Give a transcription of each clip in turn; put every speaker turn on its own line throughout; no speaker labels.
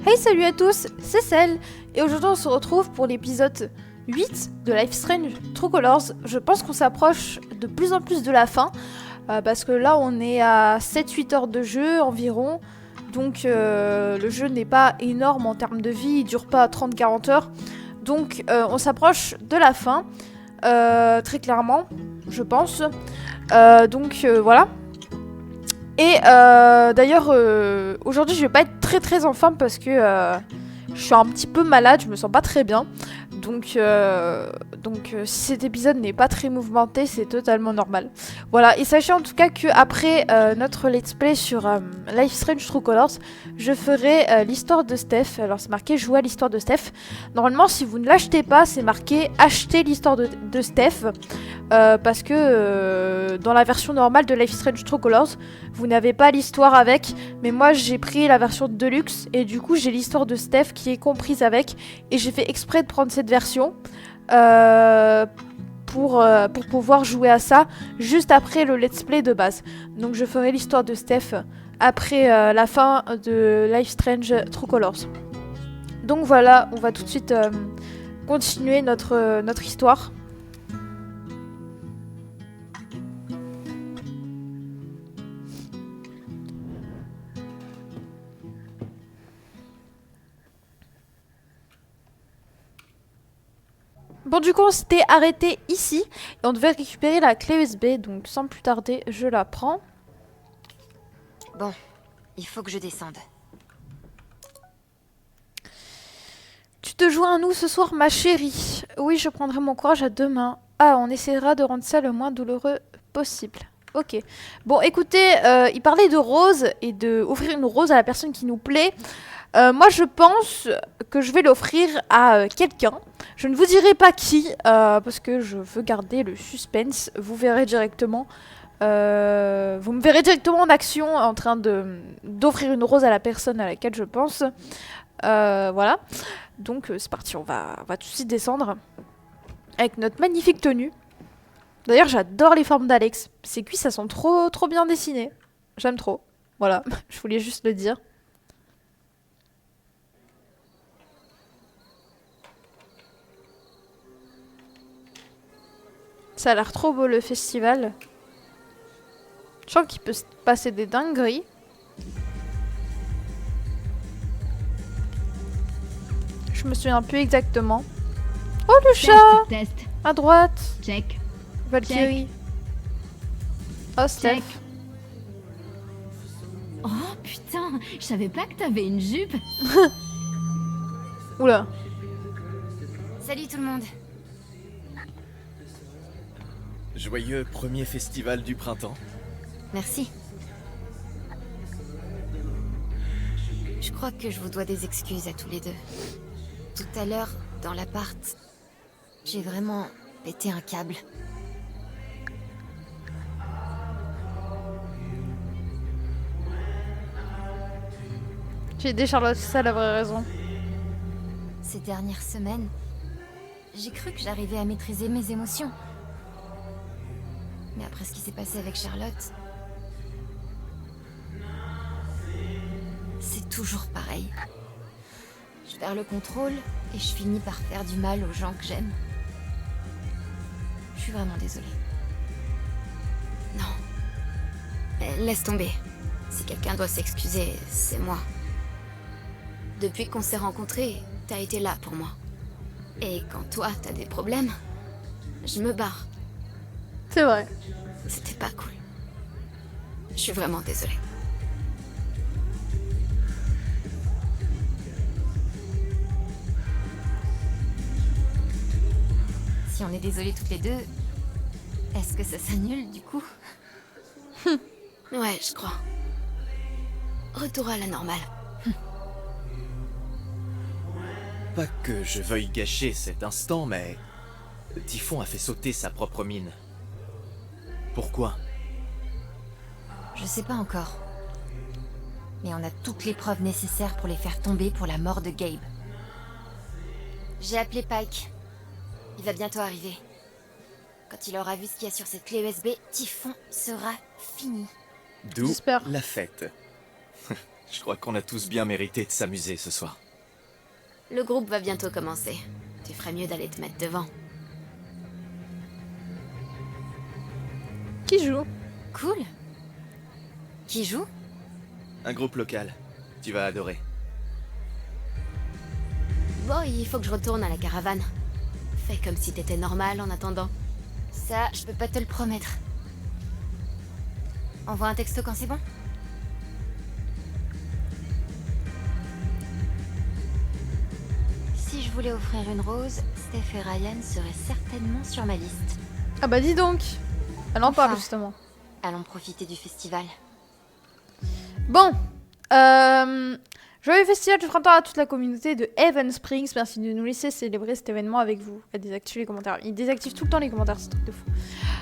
Hey, salut à tous, c'est Cell, et aujourd'hui on se retrouve pour l'épisode 8 de Life Strange True Colors. Je pense qu'on s'approche de plus en plus de la fin, parce que là on est à 7-8 heures de jeu environ, donc le jeu n'est pas énorme en termes de vie, il dure pas 30-40 heures, donc on s'approche de la fin, très clairement, je pense. Donc voilà. Et d'ailleurs, aujourd'hui, je vais pas être très en forme parce que je suis un petit peu malade, je me sens pas très bien. Donc si cet épisode n'est pas très mouvementé, c'est totalement normal. Voilà, et sachez en tout cas qu'après notre let's play sur Life Strange True Colors, je ferai l'histoire de Steph. Alors c'est marqué jouer à l'histoire de Steph. Normalement, si vous ne l'achetez pas, c'est marqué acheter l'histoire de Steph. Parce que dans la version normale de Life Strange True Colors, vous n'avez pas l'histoire avec, mais moi j'ai pris la version Deluxe et du coup j'ai l'histoire de Steph qui est comprise avec, et j'ai fait exprès de prendre cette version pour pouvoir jouer à ça juste après le let's play de base. Donc je ferai l'histoire de Steph après la fin de Life Strange True Colors. Donc voilà, on va tout de suite continuer notre histoire. Bon, du coup, on s'était arrêté ici et on devait récupérer la clé USB, donc sans plus tarder, je la prends.
Bon, il faut que je descende.
Tu te joins à nous ce soir, ma chérie. Oui, je prendrai mon courage à deux mains. Ah, on essaiera de rendre ça le moins douloureux possible. Ok. Bon, écoutez, il parlait de rose et de offrir une rose à la personne qui nous plaît. Moi, je pense que je vais l'offrir à quelqu'un. Je ne vous dirai pas qui, parce que je veux garder le suspense. Vous verrez directement. Vous me verrez directement en action, en train d'offrir une rose à la personne à laquelle je pense. Voilà. Donc, c'est parti. On va tout de suite descendre avec notre magnifique tenue. D'ailleurs, j'adore les formes d'Alex. Ses cuisses, elles sont trop bien dessinées. J'aime trop. Voilà. Je voulais juste le dire. Ça a l'air trop beau le festival. Je sens qu'il peut se passer des dingueries. Je me souviens plus exactement. Oh, le chat!
Test.
À droite.
Check.
Valkyrie. Oh, Steph.
Check. Oh putain, je savais pas que t'avais une jupe.
Oula.
Salut tout le monde.
Joyeux premier festival du printemps.
Merci. Je crois que je vous dois des excuses à tous les deux. Tout à l'heure, dans l'appart, j'ai vraiment pété un câble.
J'ai aidé Charlotte, c'est ça la vraie raison.
Ces dernières semaines, j'ai cru que j'arrivais à maîtriser mes émotions. Mais après ce qui s'est passé avec Charlotte, c'est toujours pareil. Je perds le contrôle et je finis par faire du mal aux gens que j'aime. Je suis vraiment désolée. Non. Laisse tomber. Si quelqu'un doit s'excuser, c'est moi. Depuis qu'on s'est rencontrés, t'as été là pour moi. Et quand toi, t'as des problèmes, je me barre.
C'est vrai.
C'était pas cool. Je suis vraiment désolée. Si on est désolés toutes les deux, est-ce que ça s'annule du coup? Ouais, je crois. Retour à la normale.
Pas que je veuille gâcher cet instant, mais Typhon a fait sauter sa propre mine. Pourquoi?
Je sais pas encore. Mais on a toutes les preuves nécessaires pour les faire tomber pour la mort de Gabe. J'ai appelé Pike. Il va bientôt arriver. Quand il aura vu ce qu'il y a sur cette clé USB, Typhon sera fini.
D'où
J'espère.
la fête. Je crois qu'on a tous bien mérité de s'amuser ce soir.
Le groupe va bientôt commencer. Tu ferais mieux d'aller te mettre devant.
Qui joue?
Cool. Qui joue?
Un groupe local. Tu vas adorer.
Bon, il faut que je retourne à la caravane. Fais comme si t'étais normal en attendant. Ça, je peux pas te le promettre. Envoie un texto quand c'est bon. Si je voulais offrir une rose, Steph et Ryan seraient certainement sur ma liste.
Ah bah dis donc. Elle en
Enfin.
parle justement.
Allons profiter du festival.
Bon. Joyeux festival du printemps à toute la communauté de Haven Springs. Merci de nous laisser célébrer cet événement avec vous. Elle désactive les commentaires. Il désactive tout le temps les commentaires, c'est un truc de fou.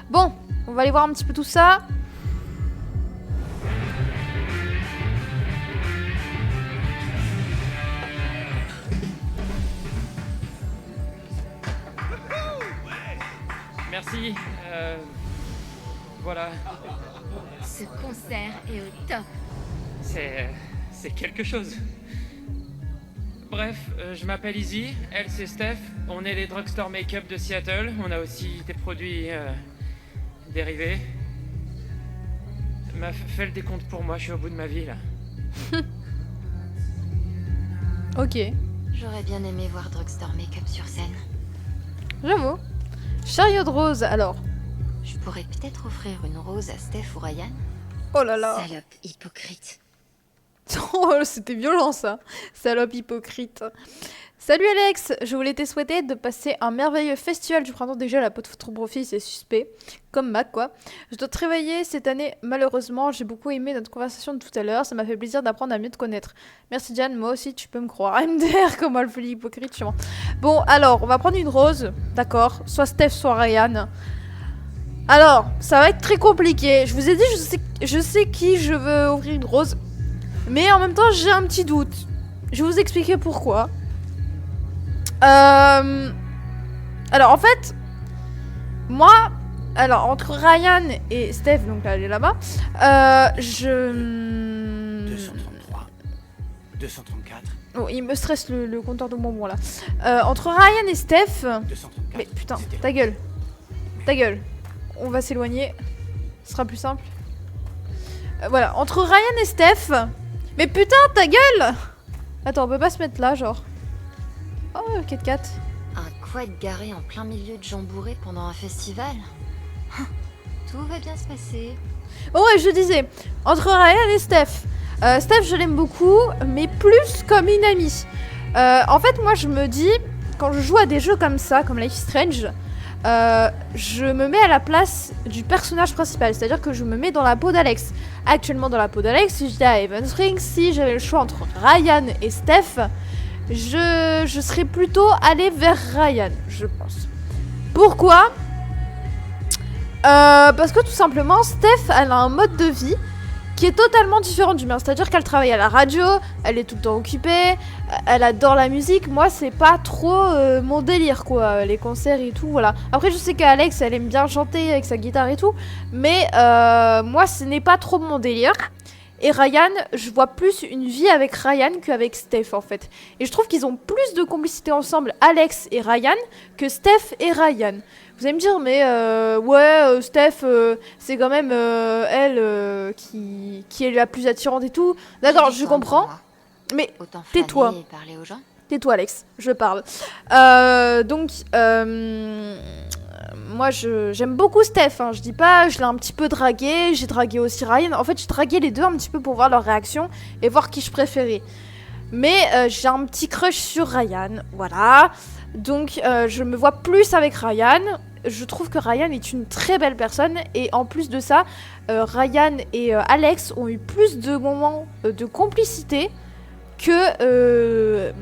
Bon, on va aller voir un petit peu tout ça.
Merci. Voilà.
Ce concert est au top.
C'est quelque chose. Bref, je m'appelle Izzy, elle c'est Steph. On est les Drugstore Make-up de Seattle. On a aussi des produits dérivés. Fais le décompte pour moi, je suis au bout de ma vie là.
Ok,
J'aurais bien aimé voir Drugstore Make-up sur scène.
j'avoue. Chariot de rose, alors.
Je pourrais peut-être offrir une rose à Steph ou Ryan.
Oh là là.
Salope hypocrite.
Oh, c'était violent ça. Salope hypocrite. Salut Alex, je voulais te souhaiter de passer un merveilleux festival du printemps. Déjà, la peau de ton profil, c'est suspect. Comme Mac, quoi. Je dois te réveiller cette année, malheureusement. J'ai beaucoup aimé notre conversation de tout à l'heure. Ça m'a fait plaisir d'apprendre à mieux te connaître. Merci Diane, moi aussi, tu peux me croire. MDR, comment elle fait l'hypocrite, sûrement. Bon, alors, on va prendre une rose. D'accord. Soit Steph, soit Ryan. Alors, ça va être très compliqué. Je vous ai dit, je sais qui je veux offrir une rose. Mais en même temps, j'ai un petit doute. Je vais vous expliquer pourquoi. Alors, en fait, moi, alors, entre Ryan et Steph, donc là, elle est là-bas,
233. 234.
Oh, il me stresse le compteur de bonbons, là. Entre Ryan et Steph...
234.
Mais putain,
C'était
ta gueule. Ta gueule. On va s'éloigner. Ce sera plus simple. Voilà, entre Ryan et Steph... Mais putain, ta gueule! Attends, on peut pas se mettre là, genre. Oh, 4x4.
Un quad garé en plein milieu de gens bourrés pendant un festival. Tout va bien se passer.
Bon, ouais, je disais, entre Ryan et Steph. Steph, je l'aime beaucoup, mais plus comme une amie. En fait, moi, je me dis, quand je joue à des jeux comme ça, comme Life is Strange, je me mets à la place du personnage principal. C'est-à-dire que je me mets dans la peau d'Alex. Actuellement, dans la peau d'Alex, si j'étais à Haven Springs, si j'avais le choix entre Ryan et Steph, je serais plutôt allée vers Ryan, je pense. Pourquoi ? Parce que tout simplement, Steph, elle a un mode de vie qui est totalement différent du mien. C'est-à-dire qu'elle travaille à la radio, elle est tout le temps occupée, elle adore la musique. Moi, c'est pas trop mon délire, quoi, les concerts et tout, voilà. Après, je sais qu'Alex, elle aime bien chanter avec sa guitare et tout, mais moi, ce n'est pas trop mon délire. Et Ryan, je vois plus une vie avec Ryan qu'avec Steph, en fait. Et je trouve qu'ils ont plus de complicité ensemble, Alex et Ryan, que Steph et Ryan. Vous allez me dire, mais Steph, c'est quand même elle qui est la plus attirante et tout. D'accord, je comprends. Mais
Autant
tais-toi.
flâner et parler aux gens.
tais-toi, Alex, je parle. Moi, j'aime beaucoup Steph. Hein. Je dis pas, je l'ai un petit peu dragué. J'ai dragué aussi Ryan. En fait, j'ai dragué les deux un petit peu pour voir leur réaction et voir qui je préférais. Mais j'ai un petit crush sur Ryan. Voilà. Donc, je me vois plus avec Ryan. Je trouve que Ryan est une très belle personne. Et en plus de ça, Ryan et Alex ont eu plus de moments de complicité que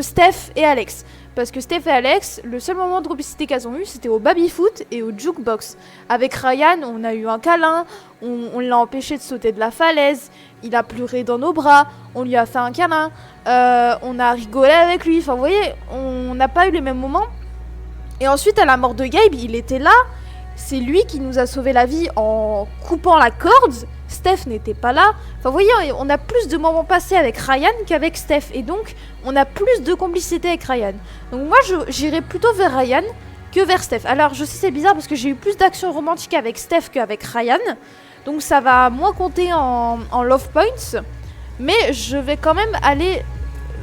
Steph et Alex. Parce que Steph et Alex, le seul moment de complicité qu'elles ont eu, c'était au baby-foot et au jukebox. Avec Ryan, on a eu un câlin, on l'a empêché de sauter de la falaise, il a pleuré dans nos bras, on lui a fait un câlin, on a rigolé avec lui. Enfin, vous voyez, on n'a pas eu les mêmes moments. Et ensuite, à la mort de Gabe, il était là. C'est lui qui nous a sauvé la vie en coupant la corde. Steph n'était pas là. Enfin, vous voyez, on a plus de moments passés avec Ryan qu'avec Steph. Et donc, on a plus de complicité avec Ryan. Donc moi, j'irais plutôt vers Ryan que vers Steph. Alors, je sais, c'est bizarre parce que j'ai eu plus d'actions romantiques avec Steph qu'avec Ryan. Donc, ça va moins compter en love points. Mais je vais quand même aller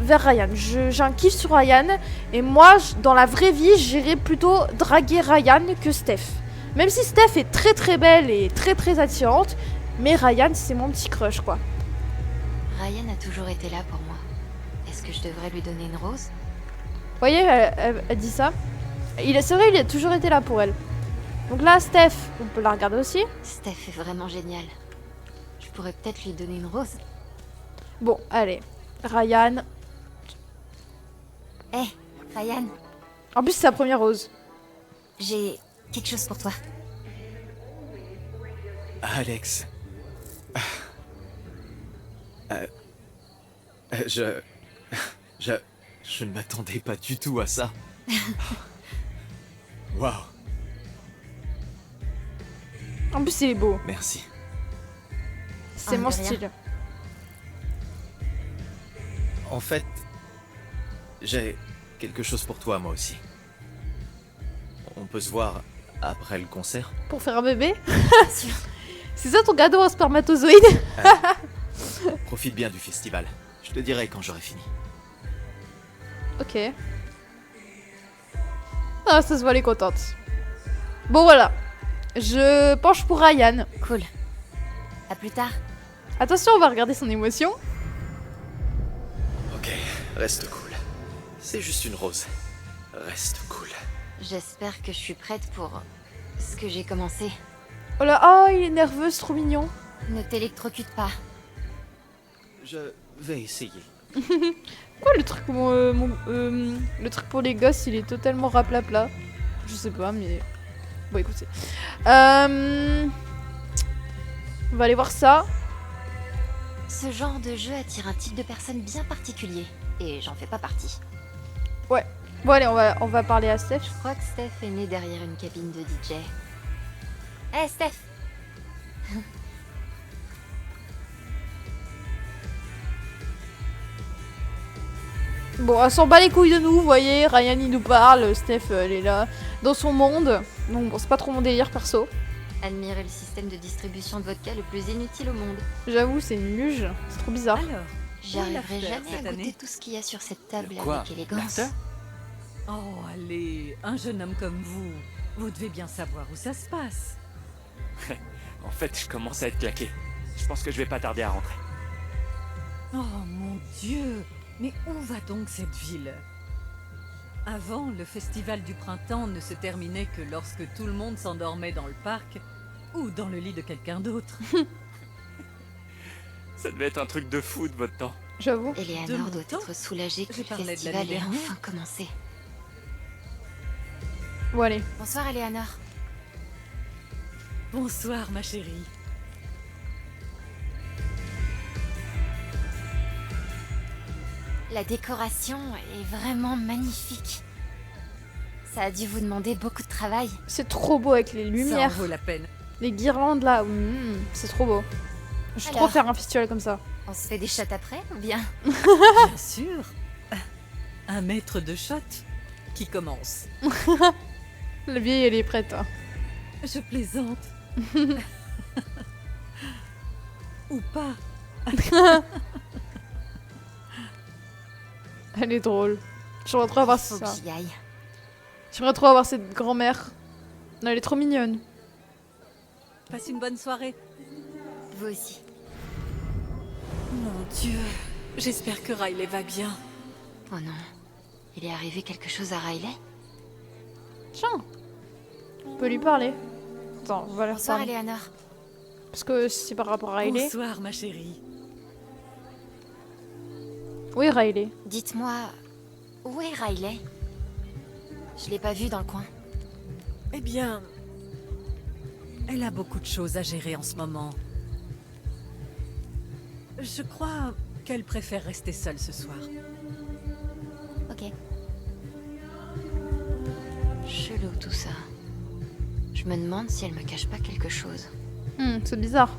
vers Ryan. J'ai un kiff sur Ryan. Et moi, dans la vraie vie, j'irais plutôt draguer Ryan que Steph. Même si Steph est très très belle et très très attirante. Mais Ryan, c'est mon petit crush, quoi.
Ryan a toujours été là pour moi. Est-ce que je devrais lui donner une rose?
Vous voyez, elle dit ça. C'est vrai, il a toujours été là pour elle. Donc là, Steph, on peut la regarder aussi.
Steph est vraiment géniale. Je pourrais peut-être lui donner une rose.
Bon, allez. Ryan.
Hé, Ryan,
En plus, c'est sa première rose.
j'ai quelque chose pour toi.
Alex. Je ne m'attendais pas du tout à ça. Waouh,
En plus, il est beau.
merci.
C'est
Ah,
mon
de rien.
style.
En fait, j'ai quelque chose pour toi, moi aussi. On peut se voir après le concert?
Pour faire un bébé.
Bien sûr.
C'est ça ton cadeau en spermatozoïde?
Profite bien du festival. Je te dirai quand j'aurai fini.
Ok. Ah, ça se voit, elle est contente. Bon, voilà. Je penche pour Ryan.
Cool. À plus tard.
Attention, on va regarder son émotion.
Ok, reste cool. C'est juste une rose. Reste cool.
J'espère que je suis prête pour ce que j'ai commencé.
Oh là, oh, il est nerveux, c'est trop mignon.
Ne t'électrocute pas.
Je vais essayer.
Pourquoi le truc, le truc pour les gosses, il est totalement raplapla? Je sais pas, mais... Bon, écoutez. On va aller voir ça.
Ce genre de jeu attire un type de personne bien particulier. Et j'en fais pas partie.
Bon, allez, on va parler à Steph.
Je crois que Steph est née derrière une cabine de DJ. Hé, Steph!
Bon, elle s'en bat les couilles de nous, vous voyez. Ryan, il nous parle. Steph, elle est là, dans son monde. Donc, bon, c'est pas trop mon délire, perso.
Admirez le système de distribution de vodka le plus inutile au monde.
J'avoue, c'est une luge. C'est trop bizarre.
Alors,
J'arriverai
l'after
jamais à
cette
goûter
année
tout ce qu'il y a sur cette table
Le quoi?
avec élégance.
L'after?
oh allez, un jeune homme comme vous devez bien savoir où ça se passe.
En fait, je commence à être claqué. Je pense que je vais pas tarder à rentrer.
Oh mon Dieu, mais où va donc cette ville? Avant, le festival du printemps ne se terminait que lorsque tout le monde s'endormait dans le parc ou dans le lit de quelqu'un d'autre.
Ça devait être un truc de fou de votre temps.
J'avoue.
De
Eleanor
mon
doit
temps,
être soulagée que
je
le
parlais de
festival
l'année
ait
dernière.
enfin commencé.
Bon, allez.
Bonsoir, Eleanor.
Bonsoir ma chérie.
La décoration est vraiment magnifique. Ça a dû vous demander beaucoup de travail.
C'est trop beau avec les
Ça en
lumières.
vaut la peine.
Les guirlandes là. C'est trop beau. Je veux trop
Alors.
faire un festival comme ça.
On se fait des shots après ou bien?
Bien sûr. Un maître de shot qui commence.
La vieille, elle est prête. Hein.
Je plaisante. Ou pas.
Elle est drôle. J'aimerais trop avoir
Faut
ça.
que j'y aille.
J'aimerais trop avoir cette grand-mère. Non, elle est trop mignonne.
Passe une bonne soirée.
Vous aussi.
Mon Dieu. J'espère que Riley va bien.
Oh non. Il est arrivé quelque chose à Riley?
Tiens. On peut lui parler. Attends, on va leur
Bonsoir,
parler.
Eleanor.
Parce que c'est par rapport à Riley.
Bonsoir ma chérie.
Oui, Riley.
Dites-moi, où est Riley? Je l'ai pas vue dans le coin.
Eh bien, elle a beaucoup de choses à gérer en ce moment. Je crois qu'elle préfère rester seule ce soir.
Ok. Chelou tout ça. Je me demande si elle me cache pas quelque chose.
C'est bizarre.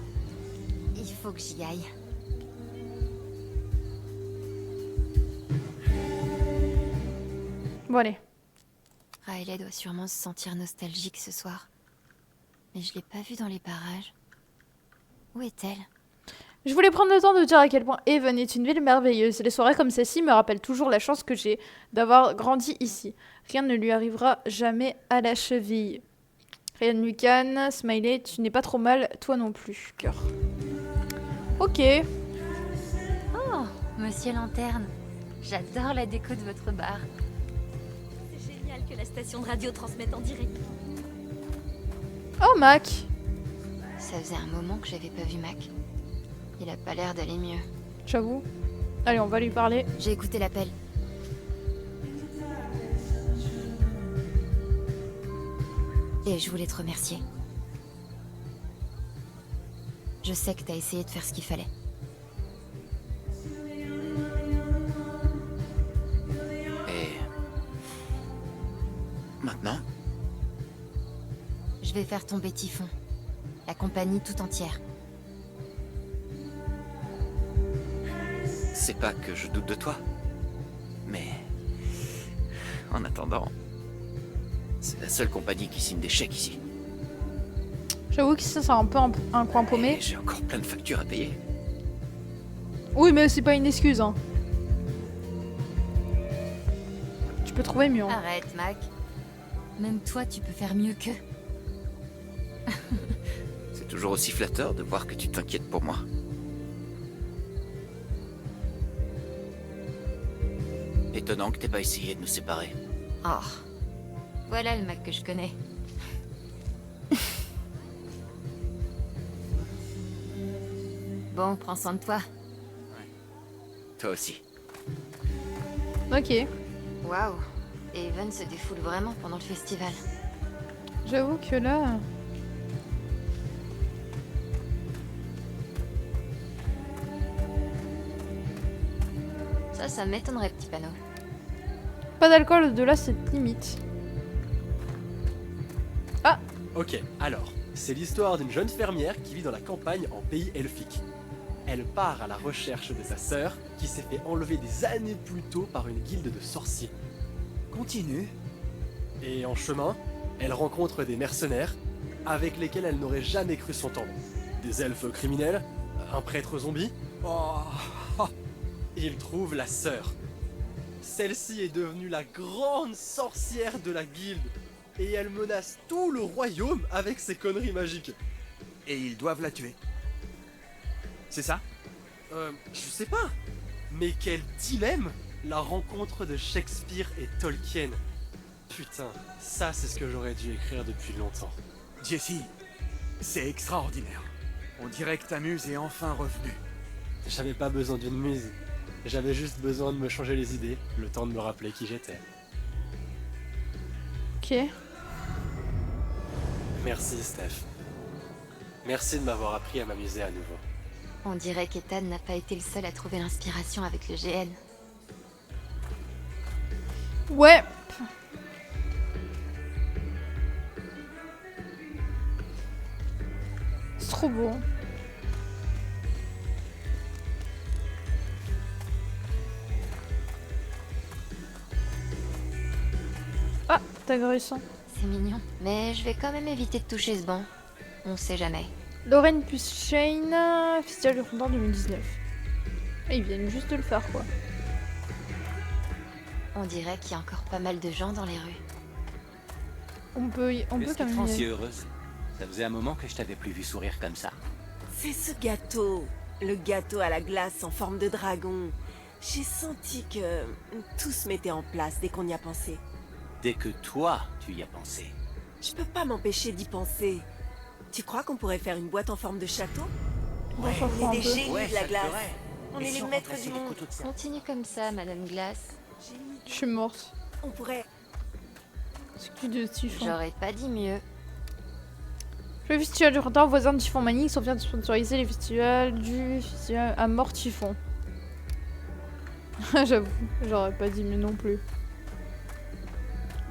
faut que j'y aille.
Bon allez.
Riley doit sûrement se sentir nostalgique ce soir. Mais je l'ai pas vue dans les parages. Où est-elle?
Je voulais prendre le temps de dire à quel point Haven est une ville merveilleuse. Les soirées comme celle-ci me rappellent toujours la chance que j'ai d'avoir grandi ici. Rien ne lui arrivera jamais à la cheville. Rien ne lui canne. Smiley, tu n'es pas trop mal, toi non plus. Cœur. Ok.
Oh, Monsieur Lanterne. J'adore la déco de votre bar.
C'est génial que la station de radio transmette en direct.
Oh, Mac.
Ça faisait un moment que j'avais pas vu Mac. Il a pas l'air d'aller mieux.
J'avoue. Allez, on va lui parler.
J'ai écouté l'appel. Et je voulais te remercier. Je sais que t'as essayé de faire ce qu'il fallait.
Et... maintenant?
Je vais faire tomber Typhon. La compagnie tout entière.
C'est pas que je doute de toi. Mais... en attendant... c'est la seule compagnie qui signe des chèques ici.
J'avoue que ça, c'est un peu un coin paumé.
Et j'ai encore plein de factures à payer.
Oui, mais c'est pas une excuse, hein. Tu peux trouver mieux. Hein.
Arrête, Mac. Même toi, tu peux faire mieux qu'eux.
C'est toujours aussi flatteur de voir que tu t'inquiètes pour moi. Étonnant que t'aies pas essayé de nous séparer.
Oh. Voilà le Mac que je connais. Bon, prends soin de toi.
Toi aussi.
Ok.
Waouh. Evan se défoule vraiment pendant le festival.
J'avoue que là...
Ça m'étonnerait, petit panneau.
Pas d'alcool au-delà cette limite. Ah.
Ok, alors, c'est l'histoire d'une jeune fermière qui vit dans la campagne en pays elfique. Elle part à la recherche de sa sœur, qui s'est fait enlever des années plus tôt par une guilde de sorciers.
Continue.
Et en chemin, elle rencontre des mercenaires, avec lesquels elle n'aurait jamais cru s'entendre. Des elfes criminels, un prêtre zombie.
Oh.
Il trouve la sœur. Celle-ci est devenue la grande sorcière de la guilde, et elle menace tout le royaume avec ses conneries magiques.
Et ils doivent la tuer. C'est ça?
Je sais pas. Mais quel dilemme, la rencontre de Shakespeare et Tolkien. Putain, ça c'est ce que j'aurais dû écrire depuis longtemps.
Jessie, c'est extraordinaire. On dirait que ta muse est enfin revenue.
J'avais pas besoin d'une muse. J'avais juste besoin de me changer les idées, le temps de me rappeler qui j'étais.
Ok.
Merci, Steph. Merci de m'avoir appris à m'amuser à nouveau.
On dirait qu'Ethan n'a pas été le seul à trouver l'inspiration avec le GN.
Ouais. C'est trop beau. Ah, t'as agressant.
C'est mignon. Mais je vais quand même éviter de toucher ce banc. On sait jamais.
Lorraine plus Shane, Festival du Printemps 2019. Et ils viennent juste de le faire, quoi.
On dirait qu'il y a encore pas mal de gens dans les rues.
On peut quand
Est-ce que
même...
Francie est heureuse? Ça faisait un moment que je t'avais plus vu sourire comme ça.
C'est ce gâteau. Le gâteau à la glace en forme de dragon. J'ai senti que tout se mettait en place dès qu'on y a pensé.
Dès que toi, tu y as pensé.
Je peux pas m'empêcher d'y penser. Tu crois qu'on pourrait faire une boîte en forme de château?
Ouais,
on est des génies
Ouais,
de la
ça
glace.
ferait.
On
Et
est
si
les
on
maîtres
remplaçait
du
les
monde.
couteaux de serre?
Continue comme ça, Madame Glace.
Je suis morte.
On pourrait...
C'est que de typhon.
J'aurais pas dit mieux.
Le festival du printemps, voisins de Typhon Manie, sont fiers de sponsoriser les festivals du festival à mort Typhon. J'avoue, j'aurais pas dit mieux non plus.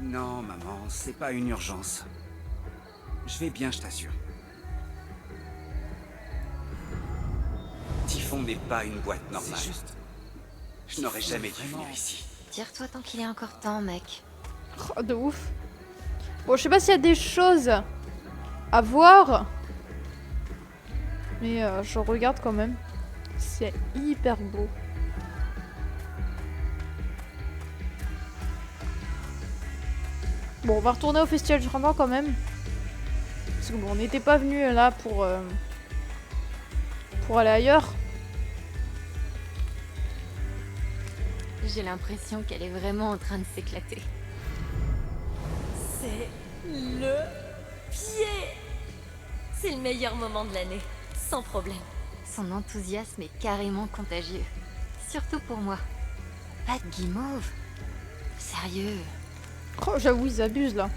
Non, maman, c'est pas une urgence. Je vais bien, je t'assure.
Typhon n'est pas une boîte normale. Je n'aurais jamais dû venir ici.
Tire-toi tant qu'il est encore temps, mec.
Oh, de ouf. Bon, je sais pas s'il y a des choses à voir. Mais je regarde quand même. C'est hyper beau. Bon, on va retourner au festival du printemps quand même. Parce que bon, on n'était pas venu là pour aller ailleurs.
J'ai l'impression qu'elle est vraiment en train de s'éclater.
C'est le pied. C'est le meilleur moment de l'année, sans problème.
Son enthousiasme est carrément contagieux. Surtout pour moi. Pas de guimauve. Sérieux.
Oh, j'avoue, ils abusent là.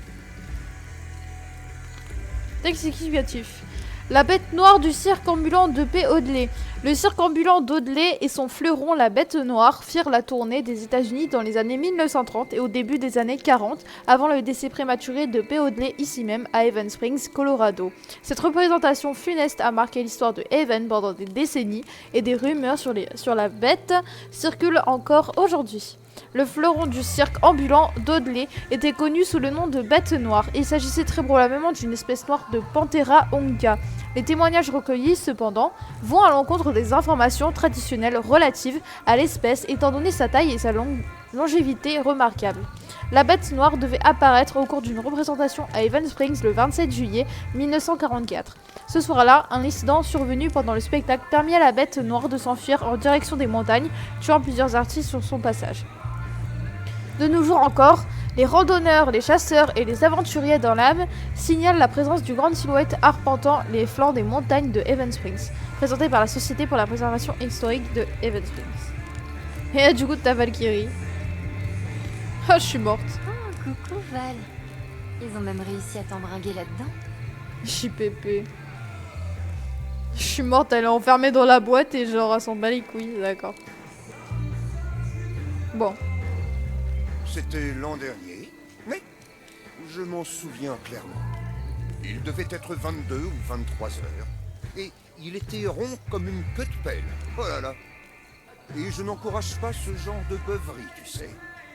Texte explicatif. La bête noire du cirque ambulant de P. Audley. Le cirque ambulant d'Audley et son fleuron, la bête noire, firent la tournée des États-Unis dans les années 1930 et au début des années 40, avant le décès prématuré de P. Audley ici même à Haven Springs, Colorado. Cette représentation funeste a marqué l'histoire de Haven pendant des décennies et des rumeurs sur la bête circulent encore aujourd'hui. Le fleuron du cirque ambulant d'Audley était connu sous le nom de bête noire. Il s'agissait très probablement d'une espèce noire de Panthera onca. Les témoignages recueillis, cependant, vont à l'encontre des informations traditionnelles relatives à l'espèce, étant donné sa taille et sa longévité remarquable. La bête noire devait apparaître au cours d'une représentation à Haven Springs le 27 juillet 1944. Ce soir-là, un incident survenu pendant le spectacle permit à la bête noire de s'enfuir en direction des montagnes, tuant plusieurs artistes sur son passage. De nos jours encore, les randonneurs, les chasseurs et les aventuriers dans l'âme signalent la présence d'une grande silhouette arpentant les flancs des montagnes de Haven Springs, présentée par la Société pour la préservation historique de Haven Springs. Et là, du coup, t'as Valkyrie. Ah, je suis morte.
Oh, coucou Val. Ils ont même réussi à t'embringuer là-dedans.
JPP. Je suis morte, elle est enfermée dans la boîte et genre, elle s'en bat les couilles, d'accord. Bon.
C'était l'an dernier, mais je m'en souviens clairement. Il devait être 22 ou 23 heures, et il était rond comme une queue de pelle. Oh là là. Et je n'encourage pas ce genre de beuverie, tu sais,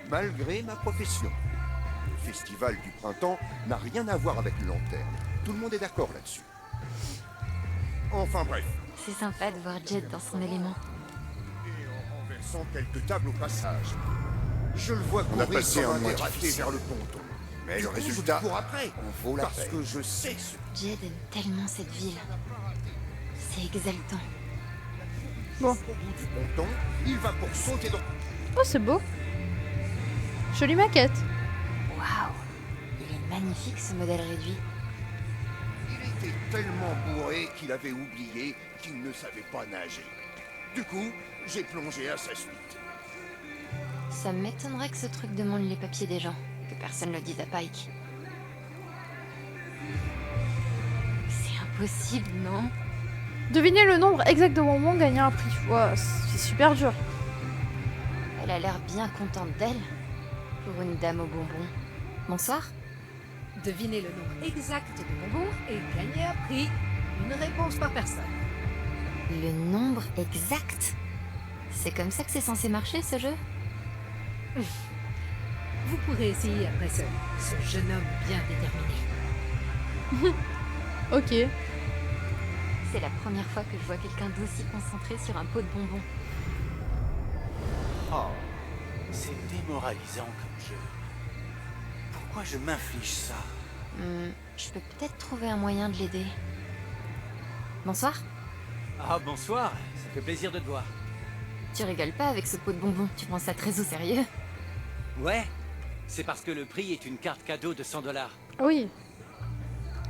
malgré ma profession. Le festival du printemps n'a rien à voir avec le long terme. Tout le monde est d'accord là-dessus. Enfin bref.
C'est sympa de voir Jed dans son élément.
Et en renversant quelques tables au passage. Je le vois courir comme un dératé vers le ponton. Mais le résultat, je cours après, on vaut la peine. Parce que je sais ce...
Jed aime tellement cette ville. C'est exaltant.
Bon.
Au bout du ponton, il va pour sauter dans...
Oh, c'est beau. Jolie maquette.
Waouh. Il est magnifique ce modèle réduit.
Il était tellement bourré qu'il avait oublié qu'il ne savait pas nager. Du coup, j'ai plongé à sa suite.
Ça m'étonnerait que ce truc demande les papiers des gens, que personne le dise à Pike. C'est impossible, non?
Devinez le nombre exact de bonbons gagnant un prix. Wow, c'est super dur.
Elle a l'air bien contente d'elle, pour une dame aux bonbons. Bonsoir.
Devinez le nombre exact de bonbons et gagnez un prix. Une réponse par personne.
Le nombre exact? C'est comme ça que c'est censé marcher, ce jeu?
Vous pourrez essayer après ce jeune homme bien déterminé.
Ok.
C'est la première fois que je vois quelqu'un d'aussi concentré sur un pot de bonbons.
Oh, c'est démoralisant comme jeu. Pourquoi je m'inflige ça?
Je peux peut-être trouver un moyen de l'aider. Bonsoir.
Ah, bonsoir, ça fait plaisir de te voir.
Tu rigoles pas avec ce pot de bonbons, tu prends ça très au sérieux?
Ouais, c'est parce que le prix est une carte cadeau de 100 $.
Oui.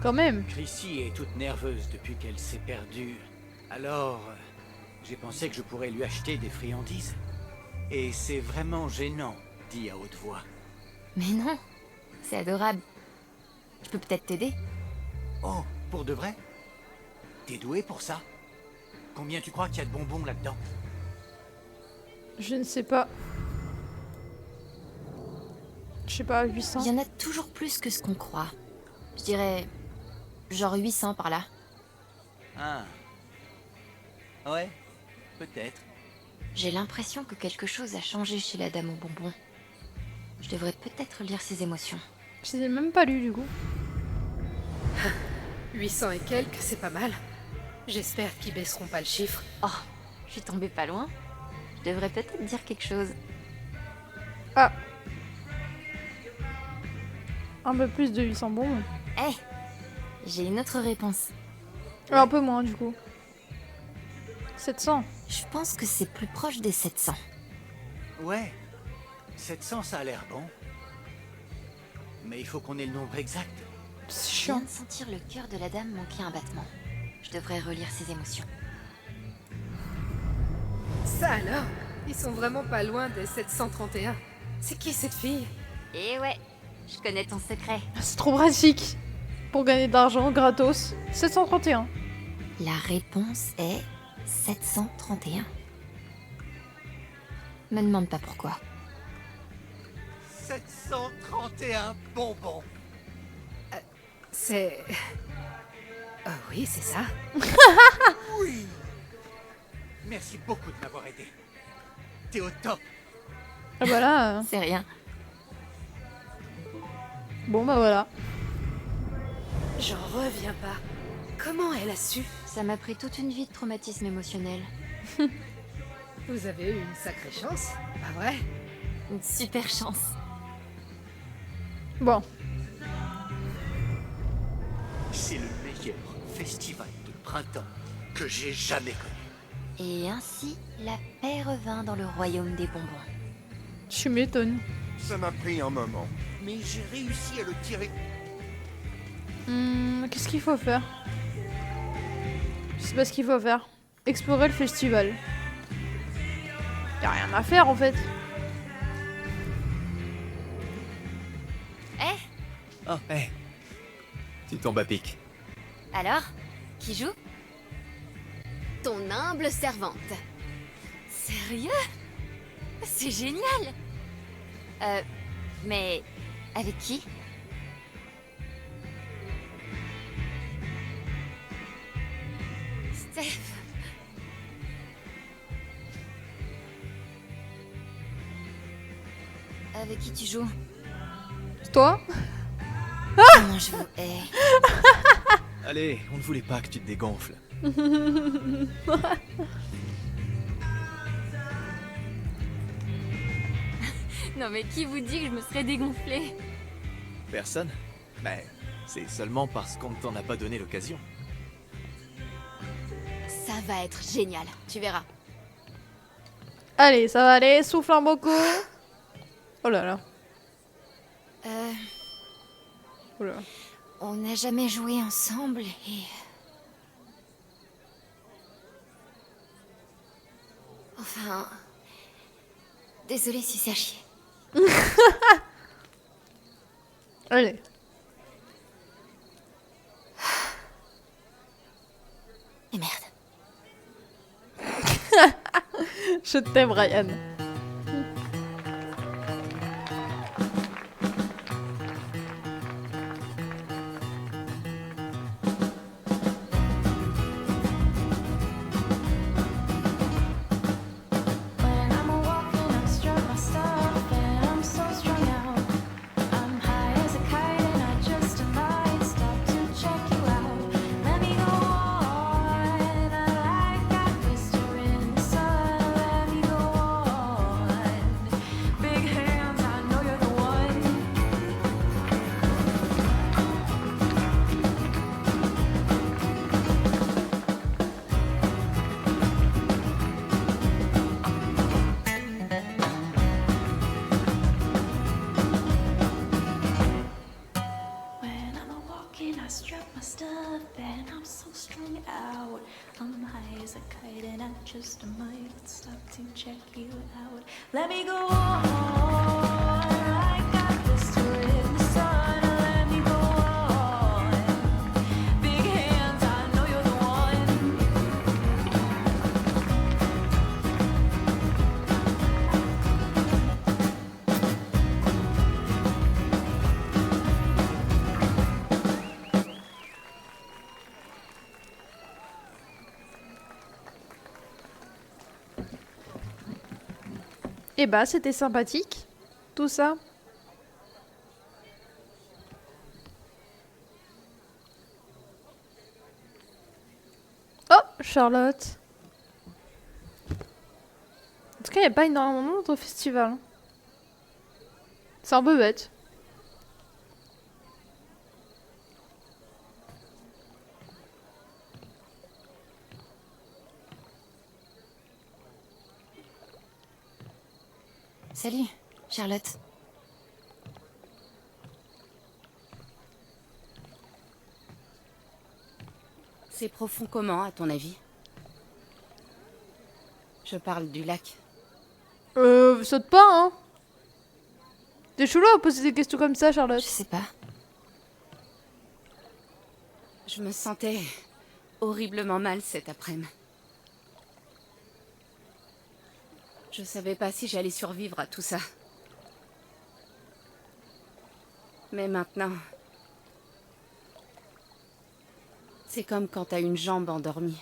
Quand même.
Chrissy est toute nerveuse depuis qu'elle s'est perdue. Alors, j'ai pensé que je pourrais lui acheter des friandises. Et c'est vraiment gênant, dit à haute voix.
Mais non, c'est adorable. Je peux peut-être t'aider?
Oh, pour de vrai? T'es doué pour ça? Combien tu crois qu'il y a de bonbons là-dedans?
Je ne sais pas. Je sais pas, 800.
Il y en a toujours plus que ce qu'on croit. Je dirais... genre 800 par là.
Ah. Ouais. peut-être.
J'ai l'impression que quelque chose a changé chez la dame aux bonbons. Je devrais peut-être lire ses émotions.
Je les ai même pas lus du coup.
800 et quelques, c'est pas mal. J'espère qu'ils baisseront pas le chiffre.
Oh, je suis tombée pas loin. Je devrais peut-être dire quelque chose.
Ah. Un peu plus de 800 bonbons.
Eh, j'ai une autre réponse.
Un peu moins du coup. 700.
Je pense que c'est plus proche des 700.
Ouais, 700 ça a l'air bon. Mais il faut qu'on ait le nombre exact.
C'est
Je viens de sentir le cœur de la dame manquer un battement. Je devrais relire ses émotions.
Ça alors, ils sont vraiment pas loin des 731. C'est qui cette fille?
Eh ouais, je connais ton secret.
C'est trop pratique. Pour gagner de l'argent gratos. 731.
La réponse est 731. Me demande pas pourquoi.
731 bonbons.
C'est... Oh oui, c'est ça.
Oui. Merci beaucoup de m'avoir aidé. T'es au top.
Ah bah là...
C'est rien.
Bon bah voilà.
J'en reviens pas. Comment elle a su?
Ça m'a pris toute une vie de traumatisme émotionnel.
Vous avez eu une sacrée chance, pas vrai?
Une super chance.
Bon.
C'est le meilleur festival de printemps que j'ai jamais connu.
Et ainsi, la paix revint dans le royaume des bonbons.
Tu m'étonnes.
Ça m'a pris un moment, mais j'ai réussi à le tirer.
Qu'est-ce qu'il faut faire? Je sais pas ce qu'il faut faire. Explorer le festival. Y'a rien à faire en fait.
Eh,
Oh, hé. Tu tombes à pic.
alors, qui joue? Ton humble servante. Sérieux? C'est génial! Mais avec qui? Steph. Avec qui tu joues?
Toi?
Comment je vous hais.
Allez, on ne voulait pas que tu te dégonfles.
Non mais qui vous dit que je me serais dégonflée?
Personne? Mais c'est seulement parce qu'on ne t'en a pas donné l'occasion.
Ça va être génial, tu verras.
Allez, ça va aller, souffle un beau coup. Oh là là. Oh là.
On n'a jamais joué ensemble et... Enfin... Désolée si ça chie.
Allez.
Et merde.
Je t'aime, Ryan.
Just a might stop to check you out. Let me go on. I got this to in the sun. Let me go on. Big hands, I know you're the one.
Eh bah, c'était sympathique, tout ça. Oh, Charlotte. En tout cas, il n'y a pas énormément de monde au festival. C'est un peu bête.
Salut, Charlotte. C'est profond comment, à ton avis? Je parle du lac.
Saute pas, hein. T'es chelou à poser des questions comme ça, Charlotte.
Je sais pas. Je me sentais horriblement mal cet après-midi. Je savais pas si j'allais survivre à tout ça. Mais maintenant... C'est comme quand t'as une jambe endormie.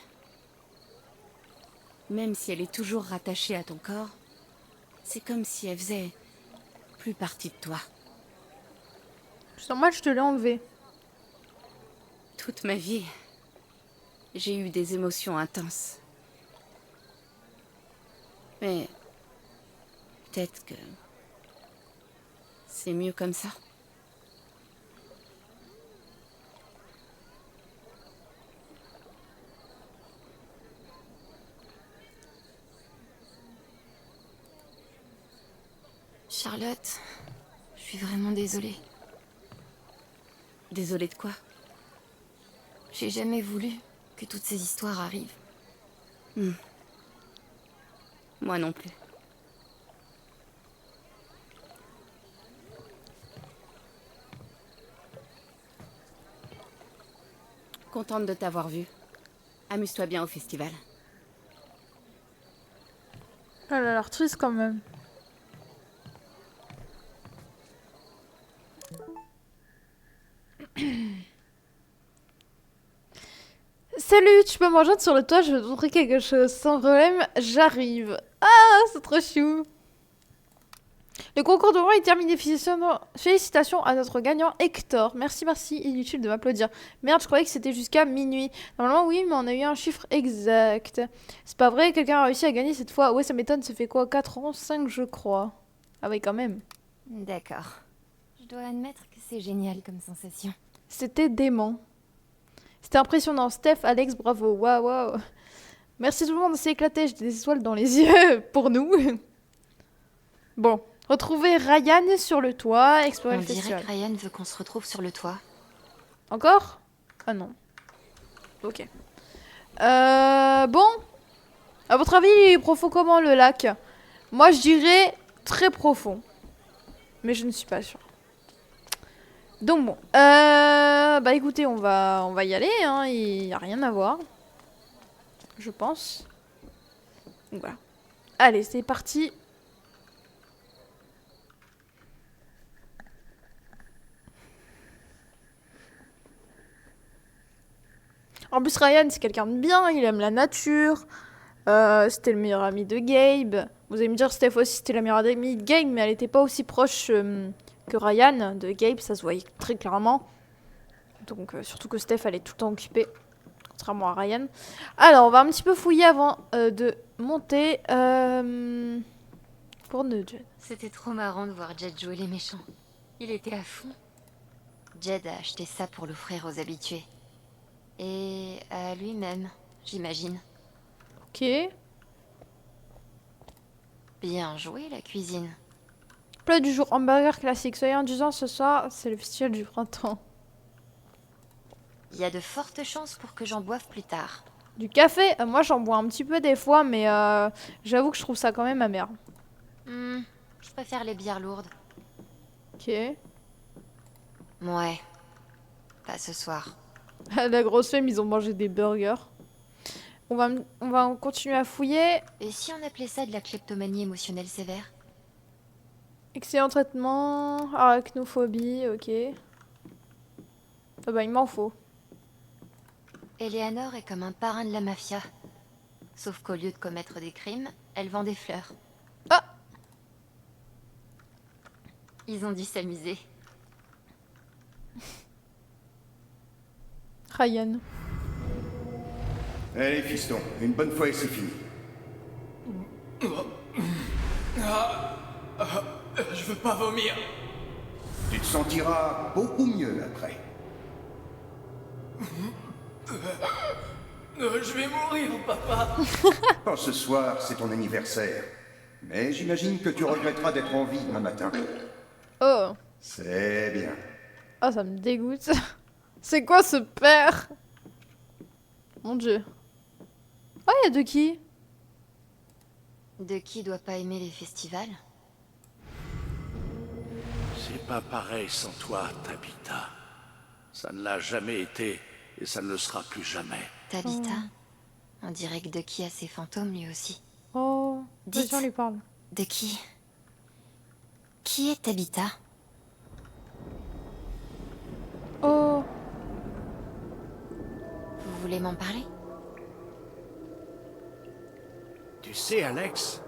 Même si elle est toujours rattachée à ton corps, c'est comme si elle faisait plus partie de toi.
C'est normal, je te l'ai enlevé.
Toute ma vie, j'ai eu des émotions intenses. Mais peut-être que c'est mieux comme ça. Charlotte, je suis vraiment désolée. Désolée de quoi? J'ai jamais voulu que toutes ces histoires arrivent. Moi non plus. Contente de t'avoir vu. Amuse-toi bien au festival.
Elle a l'air triste quand même. Salut, tu peux me rejoindre sur le toit, je vais te montrer quelque chose. Sans problème, j'arrive. Ah, c'est trop chou. Le concours de roi est terminé. Félicitations à notre gagnant Hector. Merci, merci, inutile de m'applaudir. Merde, je croyais que c'était jusqu'à minuit. Normalement, oui, mais on a eu un chiffre exact. C'est pas vrai, quelqu'un a réussi à gagner cette fois. Ouais, ça m'étonne, ça fait quoi, 4 ans, 5 je crois. Ah oui, quand même.
D'accord. Je dois admettre que c'est génial comme sensation.
C'était dément. C'était impressionnant. Steph, Alex, bravo. Waouh, waouh. Merci tout le monde, c'est éclaté. J'ai des étoiles dans les yeux pour nous. Bon, retrouver Ryan sur le toit, explorer le festival.
On dirait que Ryan veut qu'on se retrouve sur le toit.
Encore? Ah non. Ok. Bon. À votre avis, il est profond comment le lac? Moi, je dirais très profond. Mais je ne suis pas sûre. Donc bon. Bah écoutez, on va y aller. Hein. Il n'y a rien à voir. Je pense. Donc voilà. Allez, c'est parti. En plus, Ryan, c'est quelqu'un de bien, il aime la nature. C'était le meilleur ami de Gabe. Vous allez me dire, Steph aussi, c'était la meilleure amie de Gabe, mais elle n'était pas aussi proche que Ryan de Gabe, ça se voyait très clairement. Donc, surtout que Steph, elle est tout le temps occupée, contrairement à Ryan. Alors, on va un petit peu fouiller avant de monter. Pour nous, Jed.
C'était trop marrant de voir Jed jouer les méchants. Il était à fond. Jed a acheté ça pour l'offrir aux habitués. Et à lui-même, j'imagine.
Ok.
Bien joué, la cuisine.
Plat du jour, hamburger classique. Soyez indulgents ce soir, c'est le festival du printemps.
Il y a de fortes chances pour que j'en boive plus tard.
Du café, moi j'en bois un petit peu des fois, mais j'avoue que je trouve ça quand même amer.
Je préfère les bières lourdes.
Ok.
Ouais. Pas ce soir.
La grosse femme, ils ont mangé des burgers. On va continuer à fouiller.
Et si on appelait ça de la kleptomanie émotionnelle sévère?
Excellent traitement. Arachnophobie, ok. Ah bah il m'en faut.
Eleanor est comme un parrain de la mafia. Sauf qu'au lieu de commettre des crimes, elle vend des fleurs.
Ah!
Ils ont dû s'amuser.
Ryan.
Allez, fiston, une bonne fois et c'est fini.
Je veux pas vomir.
Tu te sentiras beaucoup mieux après.
Je vais mourir, papa.
Oh, ce soir, c'est ton anniversaire. Mais j'imagine que tu regretteras d'être en vie demain matin.
Oh.
C'est bien.
Ah, ça me dégoûte. C'est quoi ce père? Mon dieu. Oh, il y a de qui?
De qui doit pas aimer les festivals?
C'est pas pareil sans toi, Tabitha. Ça ne l'a jamais été et ça ne le sera plus jamais.
Tabitha? On dirait que de qui a ses fantômes lui aussi.
Oh,
dites,
on lui parle.
De qui? Qui est Tabitha?
Oh.
Vous voulez m'en parler?
Tu sais, Alex,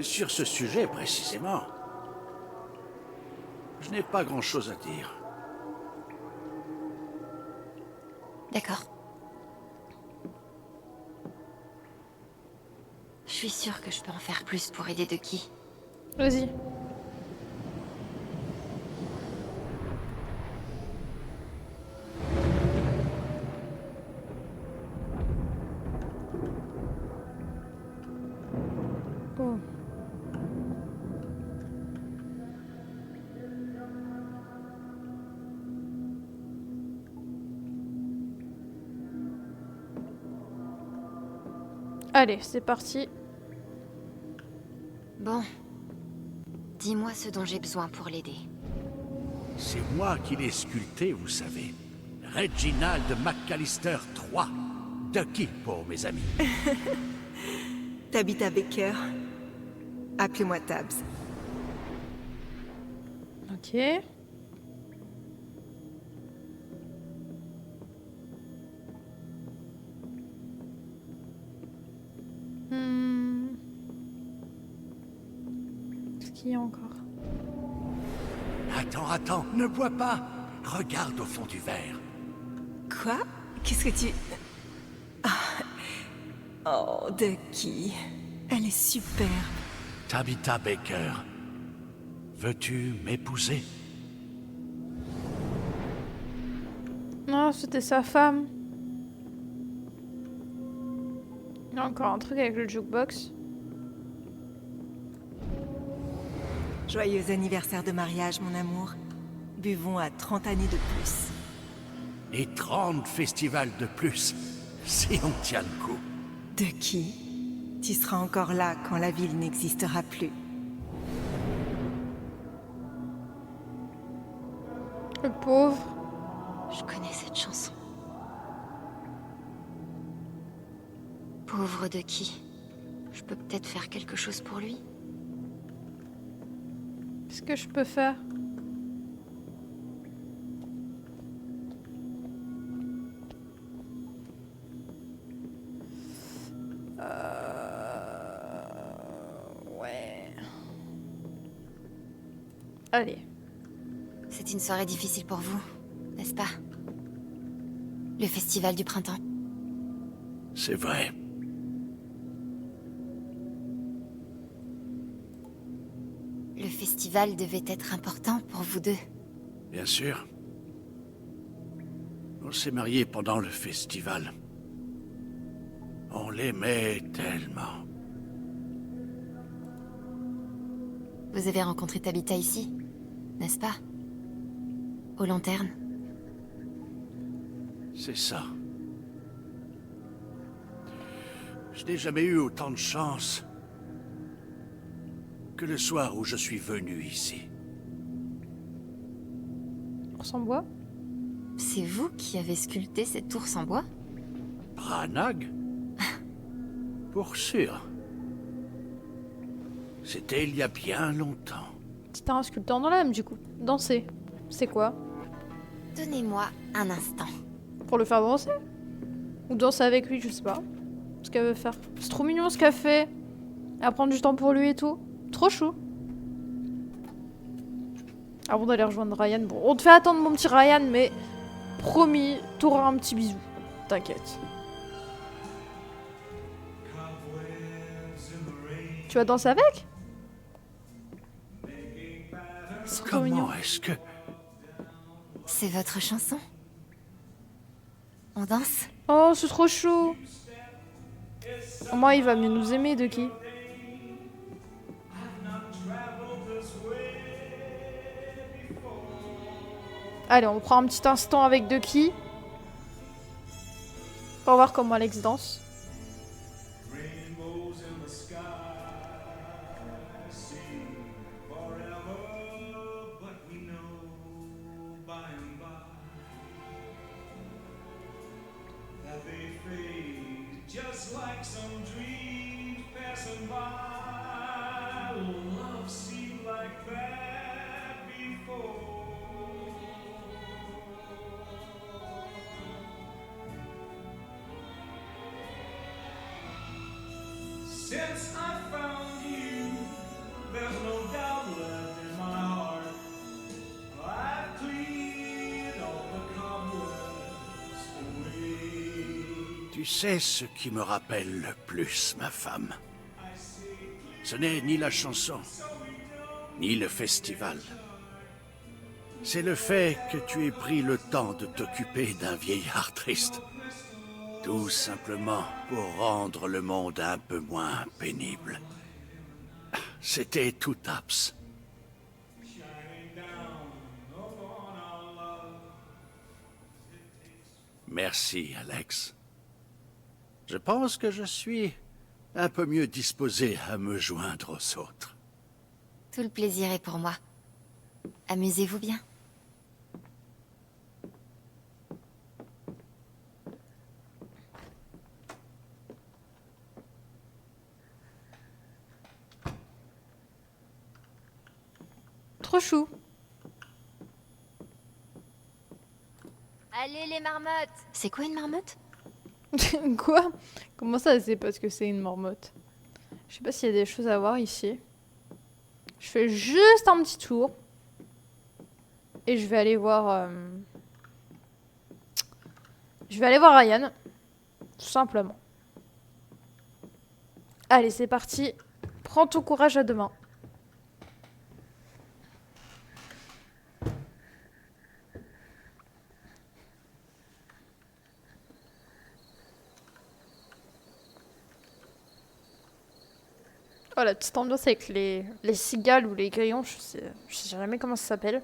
sur ce sujet précisément, je n'ai pas grand-chose à dire.
D'accord. Je suis sûre que je peux en faire plus pour aider de qui.
Vas-y. Oh. Allez, c'est parti.
Bon. Dis-moi ce dont j'ai besoin pour l'aider.
C'est moi qui l'ai sculpté, vous savez. Reginald McAllister III. Ducky pour mes amis.
Tabitha Baker. Appelez-moi Tabs.
Ok. Qu'est-ce qu'il y a encore?
Attends, ne bois pas. Regarde au fond du verre.
Quoi? Qu'est-ce que tu... Oh, Ducky. Elle est superbe.
Tabitha Baker. Veux-tu m'épouser?
Non, c'était sa femme. Il y a encore un truc avec le jukebox.
Joyeux anniversaire de mariage, mon amour. Buvons à 30 années de plus.
Et 30 festivals de plus, si on tient le coup.
Ducky, tu seras encore là quand la ville n'existera plus.
Le pauvre.
Je connais cette chanson. Pauvre Ducky. Je peux peut-être faire quelque chose pour lui.
Qu'est-ce que je peux faire? Ouais. Allez.
C'est une soirée difficile pour vous, n'est-ce pas? Le festival du printemps.
C'est vrai.
Le festival devait être important pour vous deux.
Bien sûr. On s'est mariés pendant le festival. On l'aimait tellement.
Vous avez rencontré Tabitha ici, n'est-ce pas? Aux lanternes.
C'est ça. Je n'ai jamais eu autant de chance que le soir où je suis venu ici.
Ours en bois?
C'est vous qui avez sculpté cette ours en bois?
Branagh? Pour sûr. C'était il y a bien longtemps.
C'était un sculpteur dans l'âme, du coup. Danser. C'est quoi?
Donnez-moi un instant.
Pour le faire danser? Ou danser avec lui, je sais pas. Ce qu'elle veut faire. C'est trop mignon ce qu'elle fait. Elle prend du temps pour lui et tout. Trop chou. Avant d'aller rejoindre Ryan. Bon, on te fait attendre mon petit Ryan, mais promis, t'auras un petit bisou. T'inquiète. Tu vas danser avec? C'est trop mignon.
Comment est-ce que...
C'est votre chanson? On danse?
Oh, c'est trop chaud. Au moins, il va mieux nous aimer, de qui? Allez, on prend un petit instant avec Ducky. Pour voir comment Alex danse.
Since I found you, there's no doubt left in my heart. I've cleared all the cobwebs away.
Tu sais ce qui me rappelle le plus, ma femme? Ce n'est ni la chanson, ni le festival. C'est le fait que tu aies pris le temps de t'occuper d'un vieillard triste. Tout simplement pour rendre le monde un peu moins pénible. C'était tout abs. Merci, Alex. Je pense que je suis un peu mieux disposé à me joindre aux autres.
Tout le plaisir est pour moi. Amusez-vous bien.
Trop chou.
Allez les marmottes! C'est quoi une marmotte?
Quoi? Comment ça, c'est parce que c'est une marmotte? Je sais pas s'il y a des choses à voir ici. Je fais juste un petit tour. Et je vais aller voir... Je vais aller voir Ryan. Tout simplement. Allez, c'est parti. Prends ton courage à deux mains. Oh, la petite ambiance avec les cigales ou les grillons, je sais jamais comment ça s'appelle.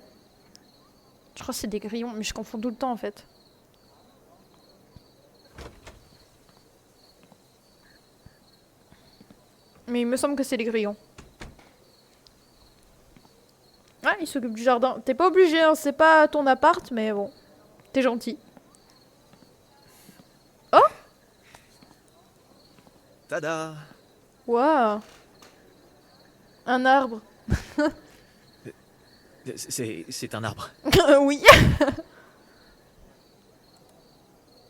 Je crois que c'est des grillons, mais je confonds tout le temps en fait. Mais il me semble que c'est les grillons. Ah, il s'occupe du jardin. T'es pas obligé, hein, c'est pas ton appart, mais bon. T'es gentil. Oh!
Tada!
Waouh! Un arbre.
C'est un arbre.
Oui.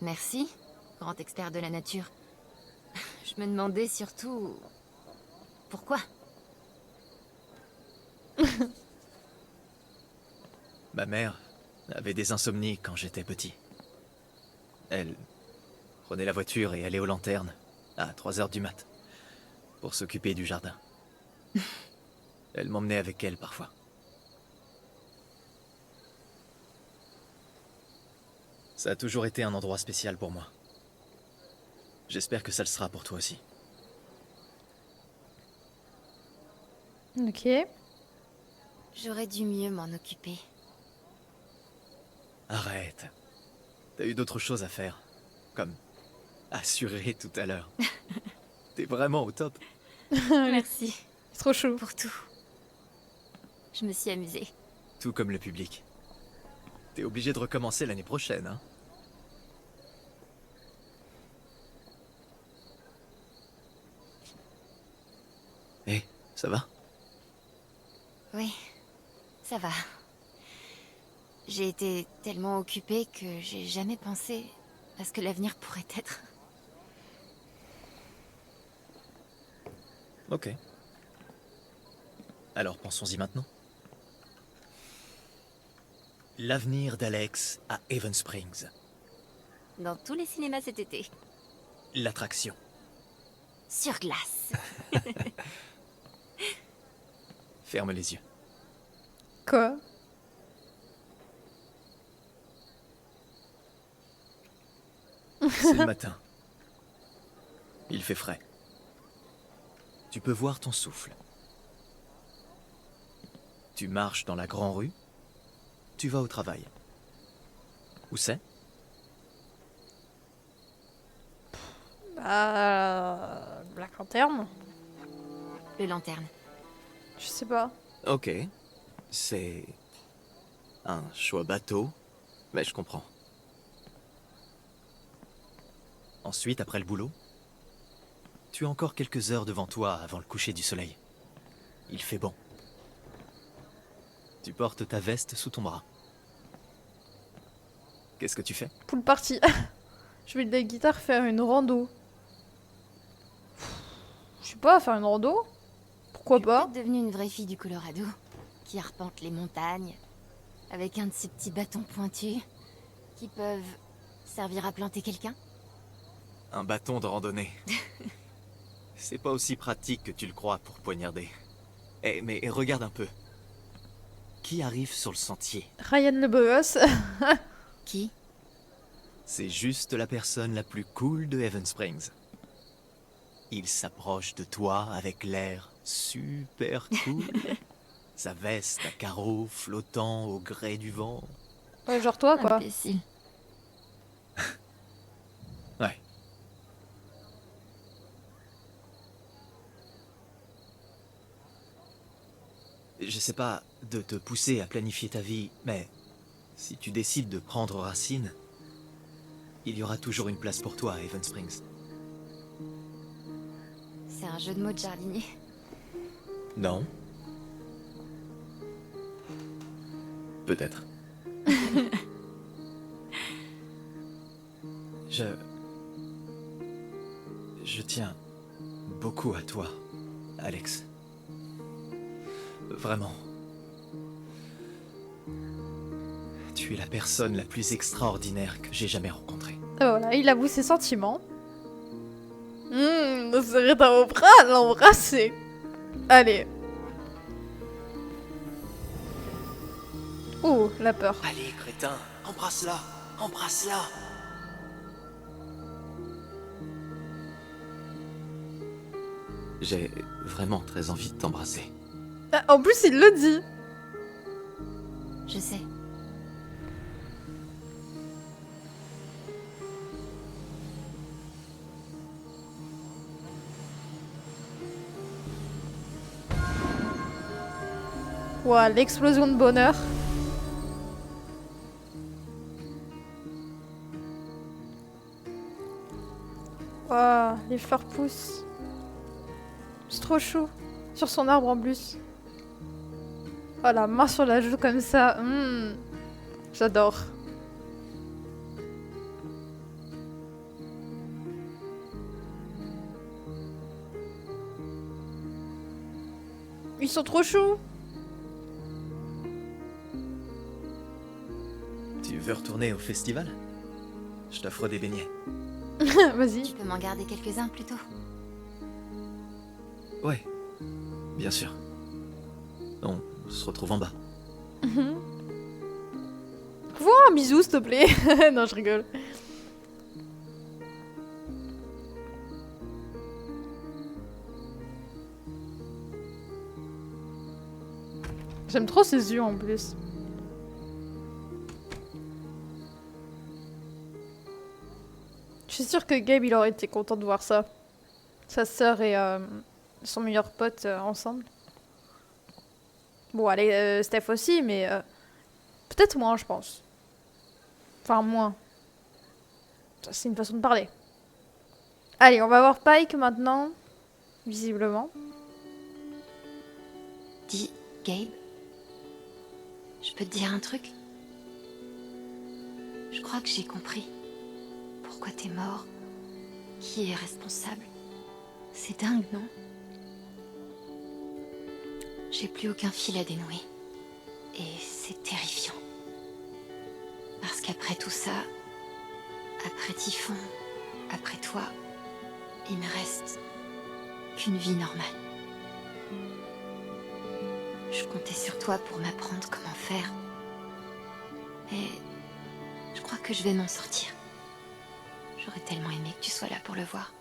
Merci, grand expert de la nature. Je me demandais surtout... pourquoi?
Ma mère avait des insomnies quand j'étais petit. Elle prenait la voiture et allait aux lanternes à 3 heures du mat pour s'occuper du jardin. Elle m'emmenait avec elle parfois. Ça a toujours été un endroit spécial pour moi. J'espère que ça le sera pour toi aussi.
Ok.
J'aurais dû mieux m'en occuper.
Arrête. T'as eu d'autres choses à faire. Comme assurer tout à l'heure. T'es vraiment au top.
Merci.
C'est trop chaud.
Pour tout. Je me suis amusée.
Tout comme le public. T'es obligé de recommencer l'année prochaine, hein? Hé, ça va?
Oui, ça va. J'ai été tellement occupée que j'ai jamais pensé à ce que l'avenir pourrait être.
Ok. Alors pensons-y maintenant. L'avenir d'Alex à Haven Springs.
Dans tous les cinémas cet été.
L'attraction.
Sur glace.
Ferme les yeux.
Quoi?
C'est le matin. Il fait frais. Tu peux voir ton souffle. Tu marches dans la grande rue. Tu vas au travail. Où c'est?
Black Lantern?
Le lanterne.
Je sais pas.
Ok. C'est... un choix bateau, mais je comprends. Ensuite, après le boulot, tu as encore quelques heures devant toi avant le coucher du soleil. Il fait bon. Tu portes ta veste sous ton bras. Qu'est-ce que tu fais?
Pool party. Je vais de la guitare faire une rando. Je sais pas, faire une rando? Pourquoi pas?
Devenue une vraie fille du Colorado, qui arpente les montagnes, avec un de ces petits bâtons pointus, qui peuvent servir à planter quelqu'un.
Un bâton de randonnée. C'est pas aussi pratique que tu le crois pour poignarder. Eh, mais regarde un peu. Qui arrive sur le sentier?
Ryan le beau gosse.
Qui?
C'est juste la personne la plus cool de Haven Springs. Il s'approche de toi avec l'air super cool. Sa veste à carreaux flottant au gré du vent.
Ouais, genre toi, quoi.
Imbécile.
Ouais. J'essaie pas de te pousser à planifier ta vie, mais si tu décides de prendre racine, il y aura toujours une place pour toi à Haven Springs.
C'est un jeu de mots de jardinier.
Non? Peut-être. Je tiens beaucoup à toi, Alex. Vraiment. Tu es la personne la plus extraordinaire que j'ai jamais rencontrée.
Voilà, il avoue ses sentiments. On serait dans vos bras à l'embrasser. Allez. Oh, la peur.
Allez, crétin, embrasse-la, embrasse-la. J'ai vraiment très envie de t'embrasser.
Ah, en plus, il le dit.
Je sais.
Ouah, l'explosion de bonheur. Ouah, les fleurs poussent. C'est trop chaud. Sur son arbre en plus. Oh, la main sur la joue comme ça. J'adore. Ils sont trop choux.
Tu veux retourner au festival? Je t'offre des beignets.
Vas-y.
Tu peux m'en garder quelques-uns plutôt.
Ouais, bien sûr. On se retrouve en bas.
Vois un bisou, s'il te plaît. Non, je rigole. J'aime trop ses yeux en plus. Je suis sûre que Gabe il aurait été content de voir ça. Sa sœur et son meilleur pote ensemble. Bon, allez, Steph aussi, mais peut-être moins, je pense. Enfin, moins. Ça, c'est une façon de parler. Allez, on va voir Pike maintenant, visiblement.
Dis, Gabe, je peux te dire un truc? Je crois que j'ai compris. Pourquoi t'es mort? Qui est responsable? C'est dingue, non? J'ai plus aucun fil à dénouer. Et c'est terrifiant. qu'après tout ça, après Typhon, après toi, il me reste qu'une vie normale. Je comptais sur toi pour m'apprendre comment faire. Et je crois que je vais m'en sortir. J'aurais tellement aimé que tu sois là pour le voir.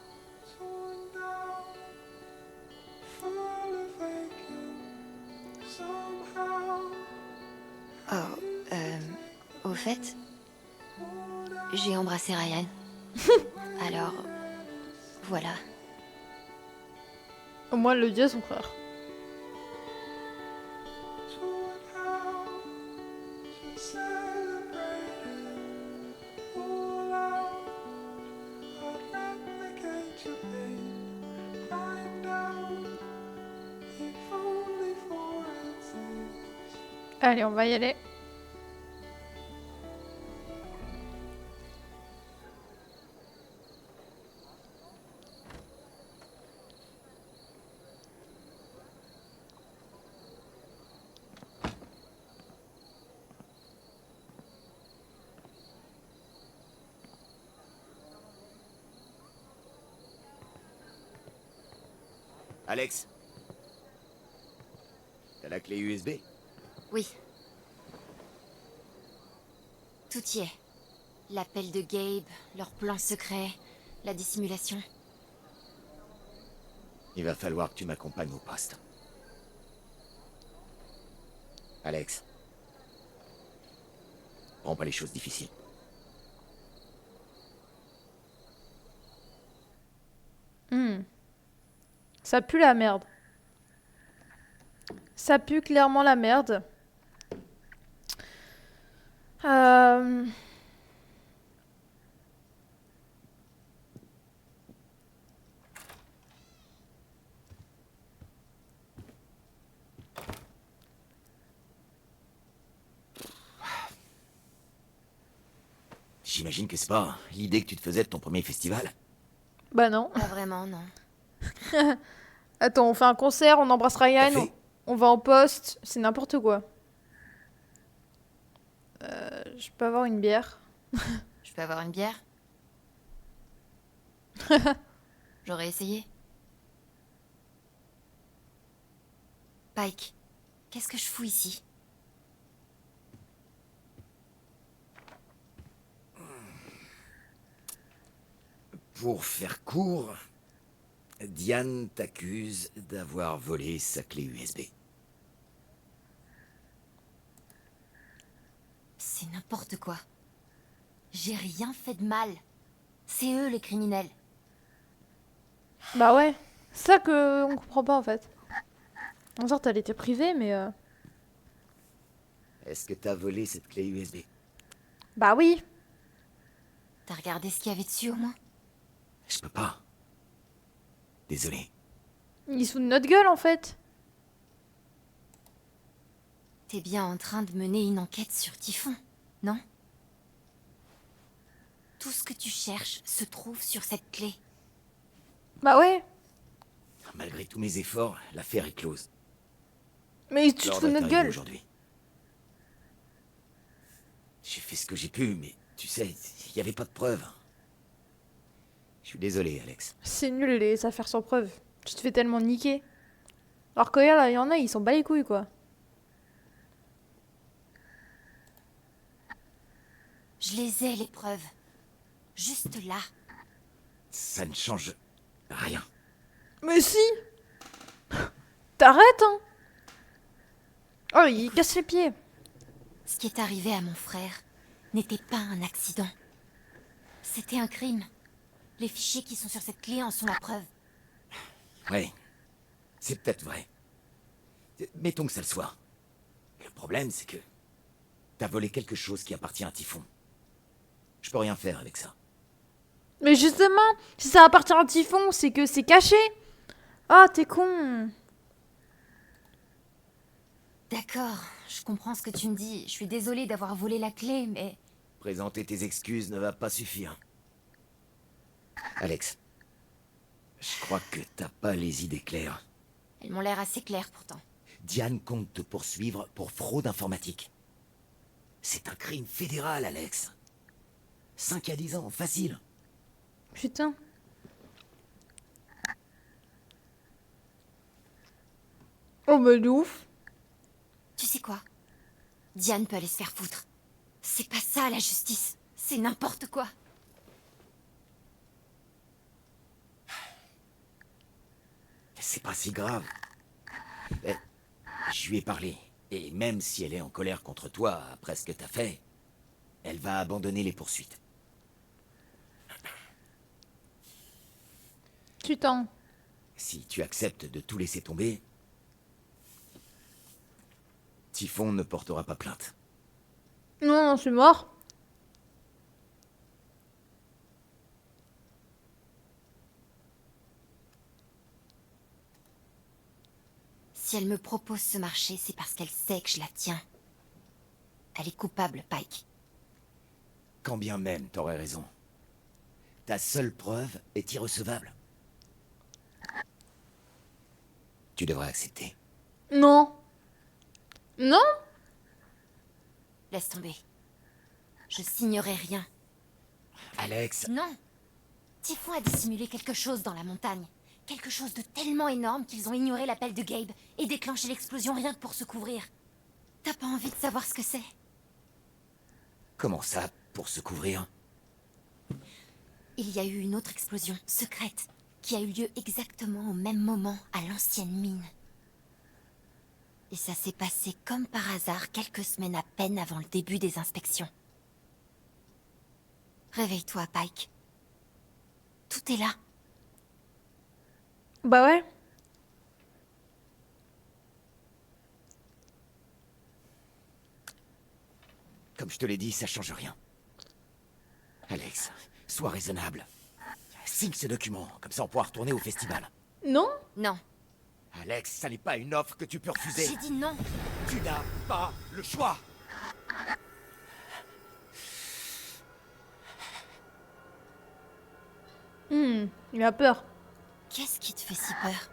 Au fait, j'ai embrassé Ryan. Alors, voilà.
Au moins, elle le dit à son frère. Allez, on va y aller.
Alex, t'as la clé USB?
Oui. Tout y est. L'appel de Gabe, leur plan secret, la dissimulation.
Il va falloir que tu m'accompagnes au poste. Alex, prends pas les choses difficiles.
Ça pue la merde. Ça pue clairement la merde.
J'imagine que c'est pas l'idée que tu te faisais de ton premier festival.
Bah non.
Pas vraiment, non.
Attends, on fait un concert, on embrasse Ryan, on va en poste, c'est n'importe quoi. Je peux avoir une bière?
Je peux avoir une bière? J'aurais essayé. Pike, qu'est-ce que je fous ici?
Pour faire court, Diane t'accuse d'avoir volé sa clé USB.
C'est n'importe quoi. J'ai rien fait de mal. C'est eux les criminels.
Bah ouais, c'est ça que on comprend pas en fait. En sorte, elle était privée, mais...
Est-ce que t'as volé cette clé USB?
Bah oui.
T'as regardé ce qu'il y avait dessus au moins?
Je peux pas. Désolé.
Ils se foutent de notre gueule en fait.
T'es bien en train de mener une enquête sur Typhon, non? Tout ce que tu cherches se trouve sur cette clé.
Bah ouais.
Malgré tous mes efforts, l'affaire est close.
Mais tu te fous de notre gueule.
Aujourd'hui. J'ai fait ce que j'ai pu, mais tu sais, il n'y avait pas de preuves. Je suis désolé, Alex.
C'est nul les affaires sans preuve. Tu te fais tellement niquer. Alors que là, il y en a, ils s'en bat les couilles quoi.
Je les ai, les preuves. Juste là.
Ça ne change rien.
Mais si. T'arrêtes, hein. Oh, il casse les pieds.
Ce qui est arrivé à mon frère n'était pas un accident. C'était un crime. Les fichiers qui sont sur cette clé en sont la preuve.
Oui, c'est peut-être vrai. Mettons que ça le soit. Le problème, c'est que t'as volé quelque chose qui appartient à Typhon. Je peux rien faire avec ça.
Mais justement, si ça appartient à Typhon, c'est que c'est caché. Ah, t'es con.
D'accord, je comprends ce que tu me dis. Je suis désolée d'avoir volé la clé, mais...
Présenter tes excuses ne va pas suffire. Alex, je crois que t'as pas les idées claires.
Elles m'ont l'air assez claires pourtant.
Diane compte te poursuivre pour fraude informatique. C'est un crime fédéral, Alex. 5 à 10 ans, facile.
Putain. Oh bah de ouf.
Tu sais quoi? Diane peut aller se faire foutre. C'est pas ça la justice. C'est n'importe quoi.
C'est pas si grave. Eh, je lui ai parlé. Et même si elle est en colère contre toi après ce que t'as fait, elle va abandonner les poursuites.
Putain.
Si tu acceptes de tout laisser tomber, Typhon ne portera pas plainte.
Non, je suis mort.
Si elle me propose ce marché, c'est parce qu'elle sait que je la tiens. Elle est coupable, Pike.
Quand bien même t'aurais raison. Ta seule preuve est irrecevable. Tu devrais accepter.
Non. Non?
Laisse tomber. Je signerai rien.
Alex.
Non. Typhon a dissimulé quelque chose dans la montagne. Quelque chose de tellement énorme qu'ils ont ignoré l'appel de Gabe et déclenché l'explosion rien que pour se couvrir. T'as pas envie de savoir ce que c'est?
Comment ça, pour se couvrir?
Il y a eu une autre explosion, secrète, qui a eu lieu exactement au même moment à l'ancienne mine. Et ça s'est passé comme par hasard quelques semaines à peine avant le début des inspections. Réveille-toi, Pike. Tout est là.
Bah ouais.
Comme je te l'ai dit, ça change rien. Alex, sois raisonnable. Signe ce document, comme ça on pourra retourner au festival.
Non?
Non.
Alex, ça n'est pas une offre que tu peux refuser.
J'ai dit non.
Tu n'as pas le choix.
Il a peur.
Qu'est-ce qui te fait si peur?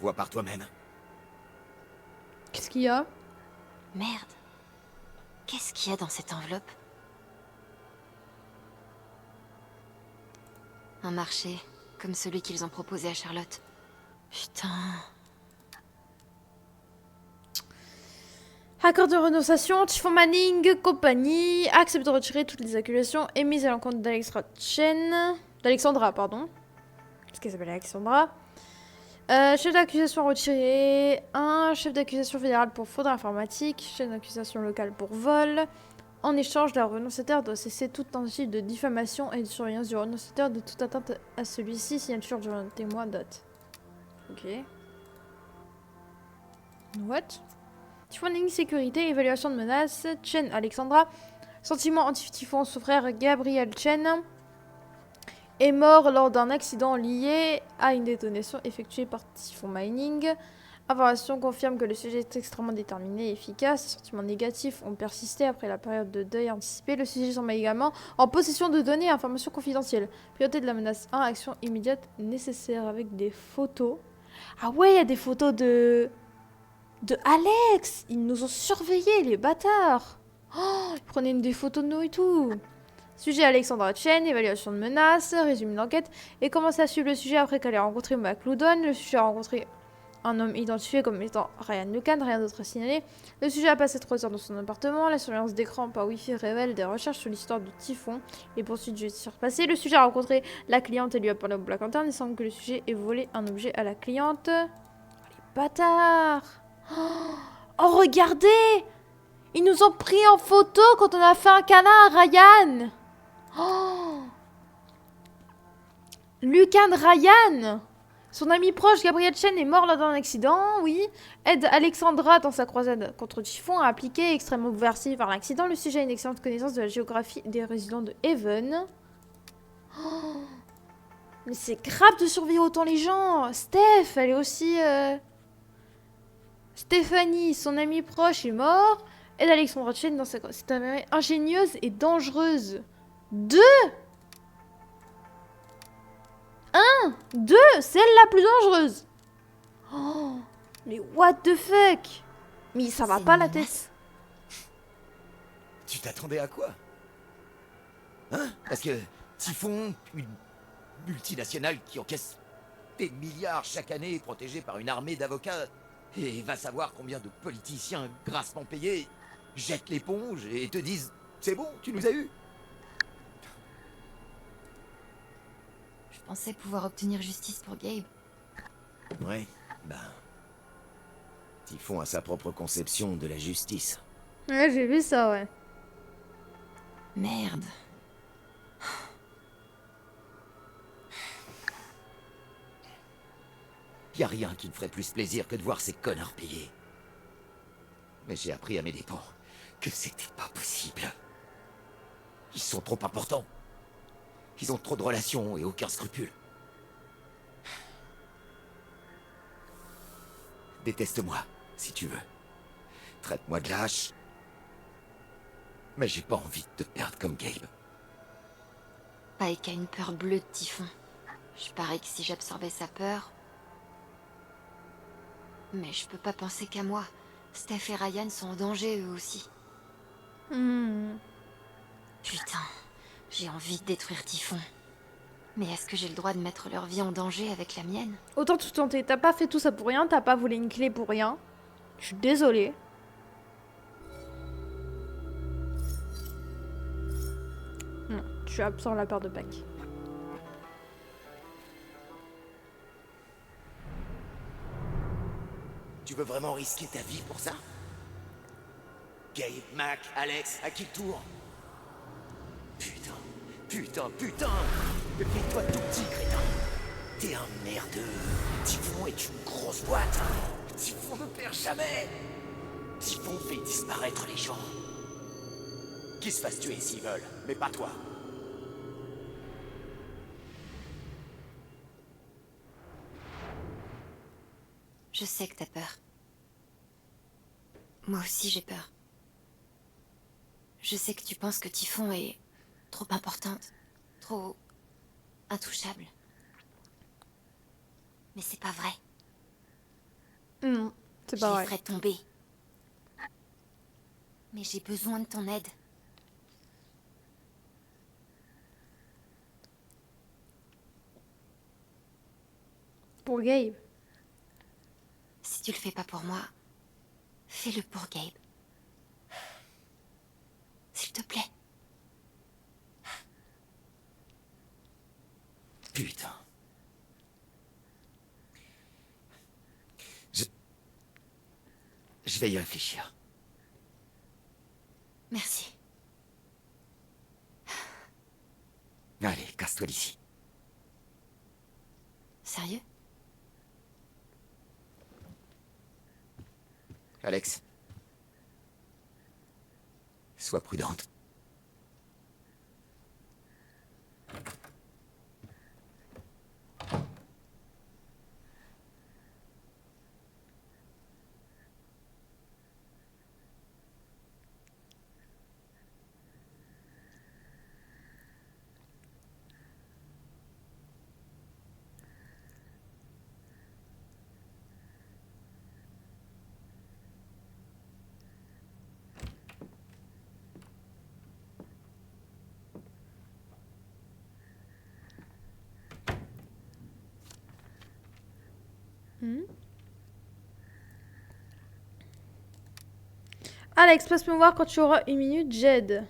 Vois par toi-même.
Qu'est-ce qu'il y a?
Merde. Qu'est-ce qu'il y a dans cette enveloppe? Un marché, comme celui qu'ils ont proposé à Charlotte. Putain.
Accord de renonciation, Typhon Manning, compagnie, accepte de retirer toutes les accusations émises à l'encontre d'Alexandra, pardon. Parce qu'elle s'appelle Alexandra. Chef d'accusation retiré. 1. Chef d'accusation fédérale pour fraude informatique. Chef d'accusation locale pour vol. En échange, la renonciataire doit cesser toute tentative de diffamation et de surveillance du renonciataire de toute atteinte à celui-ci. Signature du témoin, date. Ok. What? Typhon Manning, sécurité, évaluation de menaces. Chen Alexandra. Sentiment anti-typhon, son frère Gabriel Chen est mort lors d'un accident lié à une détonation effectuée par Typhon Mining. Information confirme que le sujet est extrêmement déterminé et efficace. Les sentiments négatifs ont persisté après la période de deuil anticipé. Le sujet semble également en possession de données et informations confidentielles. Priorité de la menace 1, action immédiate nécessaire avec des photos. Ah ouais, il y a des photos de Alex. Ils nous ont surveillés, les bâtards. Oh, ils prenaient des photos de nous et tout. Sujet Alexandra Chen, évaluation de menaces, résumé d'enquête, et commence à suivre le sujet après qu'elle ait rencontré McLoudon. Le sujet a rencontré un homme identifié comme étant Ryan Lucan, rien d'autre à signaler. Le sujet a passé 3 heures dans son appartement. La surveillance d'écran par Wi-Fi révèle des recherches sur l'histoire de Typhon. Les poursuites judiciaires passées. Le sujet a rencontré la cliente et lui a parlé au Black Lantern. Il semble que le sujet ait volé un objet à la cliente. Oh, les bâtards! Oh, regardez! Ils nous ont pris en photo quand on a fait un câlin à Ryan! Oh! Lucan Ryan! Son ami proche, Gabriel Chen, est mort lors d'un accident, oui. Aide Alexandra dans sa croisade contre Typhon, impliquée, extrêmement bouleversée par l'accident. Le sujet a une excellente connaissance de la géographie des résidents de Haven. Oh! Mais c'est grave de surveiller autant les gens! Steph, elle est aussi... Stéphanie, son amie proche, est mort. Aide Alexandra Chen dans sa... C'est ingénieuse et dangereuse. 2 1 2 C'est elle la plus dangereuse. Oh, Mais what the fuck? Mais ça va
C'est
pas
une
la
menace.
tête.
Tu t'attendais à quoi? Hein? Parce que Typhon, une multinationale qui encaisse des milliards chaque année, protégée par une armée d'avocats, et va savoir combien de politiciens grassement payés jettent l'éponge et te disent « C'est bon, tu nous as eu !»
Je pensais pouvoir obtenir justice pour Gabe.
Ouais, ben... Typhon a sa propre conception de la justice.
Ouais, j'ai vu ça, ouais.
Merde.
Y a rien qui me ferait plus plaisir que de voir ces connards payés. Mais j'ai appris à mes dépens que c'était pas possible. Ils sont trop importants. Ils ont trop de relations et aucun scrupule. Déteste-moi, si tu veux. Traite-moi de lâche. Mais j'ai pas envie de te perdre comme Gabe.
Pike a une peur bleue de Typhon. Je parie que si j'absorbais sa peur... Mais je peux pas penser qu'à moi. Steph et Ryan sont en danger eux aussi. Putain, j'ai envie de détruire Typhon. Mais est-ce que j'ai le droit de mettre leur vie en danger avec la mienne?
Autant tout tenter. T'as pas fait tout ça pour rien, t'as pas volé une clé pour rien. Je suis désolée. Non, tu absorbes la peur de Pâques.
Tu veux vraiment risquer ta vie pour ça? Gabe, Mac, Alex, à qui le tour? Putain, putain, putain! Fais-toi tout petit, crétin! T'es un merdeux! Typhon est une grosse boîte! Typhon ne perd jamais! Typhon fait disparaître les gens! Qu'ils se fassent tuer s'ils veulent, mais pas toi!
Je sais que t'as peur. Moi aussi j'ai peur. Je sais que tu penses que Typhon est trop importante, trop intouchable. Mais c'est pas vrai.
Non, c'est
Je
pas
les
vrai.
ferai tomber. Mais j'ai besoin de ton aide.
Pour Gabe.
Si tu le fais pas pour moi, fais-le pour Gabe. S'il te plaît.
Putain. Je vais y réfléchir.
Merci.
Allez, casse-toi d'ici.
Sérieux?
Alex. Sois prudente.
Alex, passe me voir quand tu auras une minute, Jed.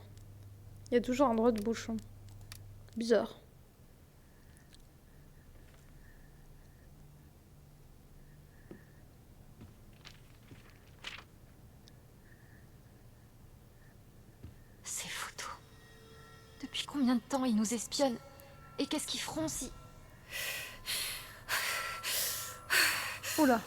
Il y a toujours un droit de bouchon. Bizarre.
Ces photos. Depuis combien de temps ils nous espionnent? Et qu'est-ce qu'ils feront si...
Oula.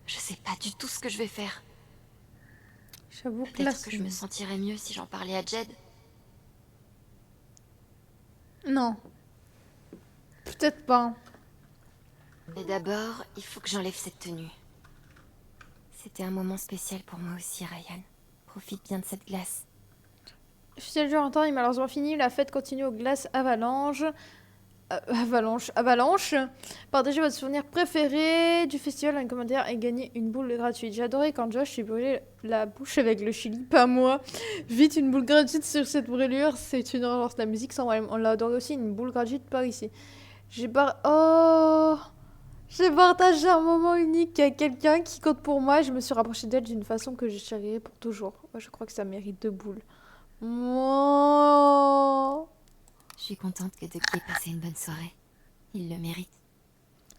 Je sais pas du tout ce que je vais faire.
Je J'avoue que là,
Peut-être que je me sentirais mieux si j'en parlais à Jed.
Non. Peut-être pas.
Mais d'abord, il faut que j'enlève cette tenue. C'était un moment spécial pour moi aussi, Ryan. Profite bien de cette glace.
Festival du printemps est malheureusement fini. La fête continue aux glaces avalanche. Avalanche. Partagez votre souvenir préféré du festival dans les commentaires et gagnez une boule gratuite. J'ai adoré quand Josh s'est brûlé la bouche avec le chili, pas moi. Vite, une boule gratuite sur cette brûlure, c'est une horreur. La musique sans problème. On l'a adoré aussi, une boule gratuite par ici. J'ai partagé un moment unique à quelqu'un qui compte pour moi et je me suis rapprochée d'elle d'une façon que je chérirai pour toujours. Ouais, je crois que ça mérite 2 boules. Moi.
Je suis contente que Ducky ait passé une bonne soirée. Il le mérite.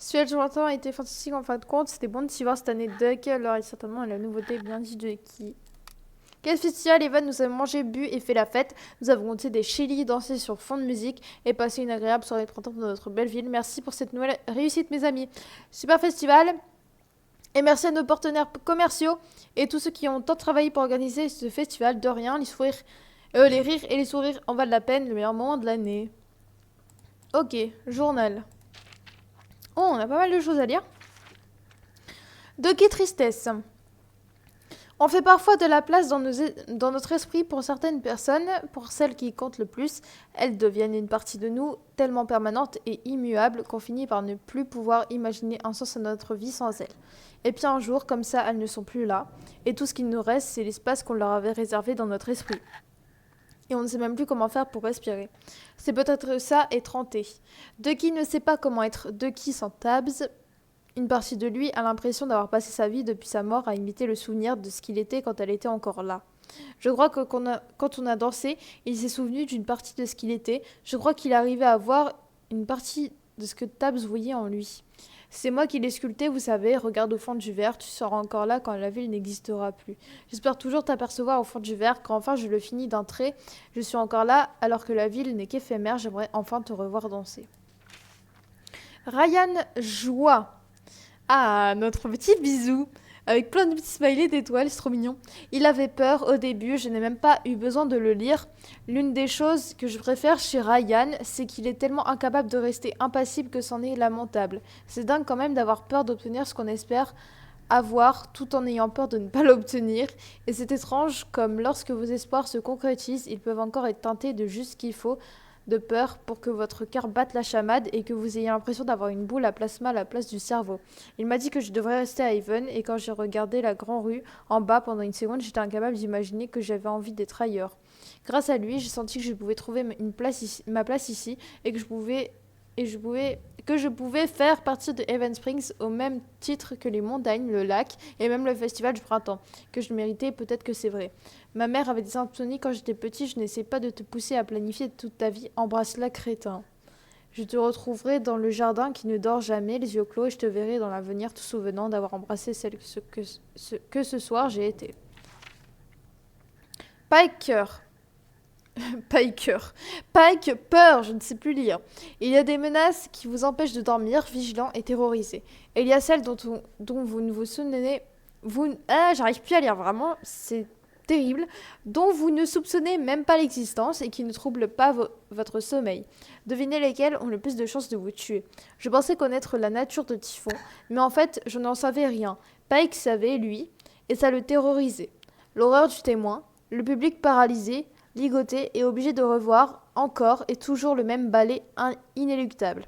Celui-là, je l'entends, a été fantastique en fin de compte. C'était bon de s'y voir cette année Ducky. Alors, il certainement la nouveauté bien dit Ducky. Quel festival, Evan, nous avons mangé, bu et fait la fête. Nous avons goûté des chili, dansé sur fond de musique et passé une agréable soirée de printemps dans notre belle ville. Merci pour cette nouvelle réussite, mes amis. Super festival. Et merci à nos partenaires commerciaux et tous ceux qui ont tant travaillé pour organiser ce festival. De rien, les rires et les sourires en valent la peine, le meilleur moment de l'année. Ok, journal. Oh, on a pas mal de choses à lire. Ducky tristesse. On fait parfois de la place dans notre esprit pour certaines personnes, pour celles qui comptent le plus. Elles deviennent une partie de nous tellement permanente et immuable qu'on finit par ne plus pouvoir imaginer un sens à notre vie sans elles. Et puis un jour, comme ça, elles ne sont plus là. Et tout ce qu'il nous reste, c'est l'espace qu'on leur avait réservé dans notre esprit. Et on ne sait même plus comment faire pour respirer. C'est peut-être ça, être hanté. Ducky ne sait pas comment être Ducky sans Tabs. Une partie de lui a l'impression d'avoir passé sa vie depuis sa mort à imiter le souvenir de ce qu'il était quand elle était encore là. Je crois que quand on a dansé, il s'est souvenu d'une partie de ce qu'il était. Je crois qu'il arrivait à voir une partie de ce que Tabs voyait en lui. C'est moi qui l'ai sculpté, vous savez, regarde au fond du verre, tu seras encore là quand la ville n'existera plus. J'espère toujours t'apercevoir au fond du verre, quand enfin je le finis d'un trait. Je suis encore là, alors que la ville n'est qu'éphémère, j'aimerais enfin te revoir danser. Ryan Joie. Ah, notre petit bisou. Avec plein de petits smileys d'étoiles, c'est trop mignon. Il avait peur au début, je n'ai même pas eu besoin de le lire. L'une des choses que je préfère chez Ryan, c'est qu'il est tellement incapable de rester impassible que c'en est lamentable. C'est dingue quand même d'avoir peur d'obtenir ce qu'on espère avoir tout en ayant peur de ne pas l'obtenir. Et c'est étrange comme lorsque vos espoirs se concrétisent, ils peuvent encore être teintés de juste ce qu'il faut de peur pour que votre cœur batte la chamade et que vous ayez l'impression d'avoir une boule à plasma à la place du cerveau. Il m'a dit que je devrais rester à Haven et quand j'ai regardé la grande rue en bas pendant une seconde, j'étais incapable d'imaginer que j'avais envie d'être ailleurs. Grâce à lui, j'ai senti que je pouvais trouver ma place ici et que je pouvais faire partie de Haven Springs au même titre que les montagnes, le lac et même le festival du printemps. Que je le méritais, peut-être que c'est vrai. Ma mère avait des insomnies quand j'étais petit, je n'essaie pas de te pousser à planifier toute ta vie. Embrasse-la, crétin. Je te retrouverai dans le jardin qui ne dort jamais, les yeux clos, et je te verrai dans l'avenir, tout souvenant d'avoir embrassé celle que ce soir j'ai été. Piker. Pike, peur, je ne sais plus lire. Il y a des menaces qui vous empêchent de dormir, vigilants et terrorisés. Et il y a celles dont vous ne vous souvenez... j'arrive plus à lire, vraiment, c'est terrible. Dont vous ne soupçonnez même pas l'existence et qui ne troublent pas votre sommeil. Devinez lesquelles ont le plus de chances de vous tuer. Je pensais connaître la nature de Typhon, mais en fait, je n'en savais rien. Pike savait, lui, et ça le terrorisait. L'horreur du témoin, le public paralysé, ligoté et obligé de revoir encore et toujours le même balai inéluctable.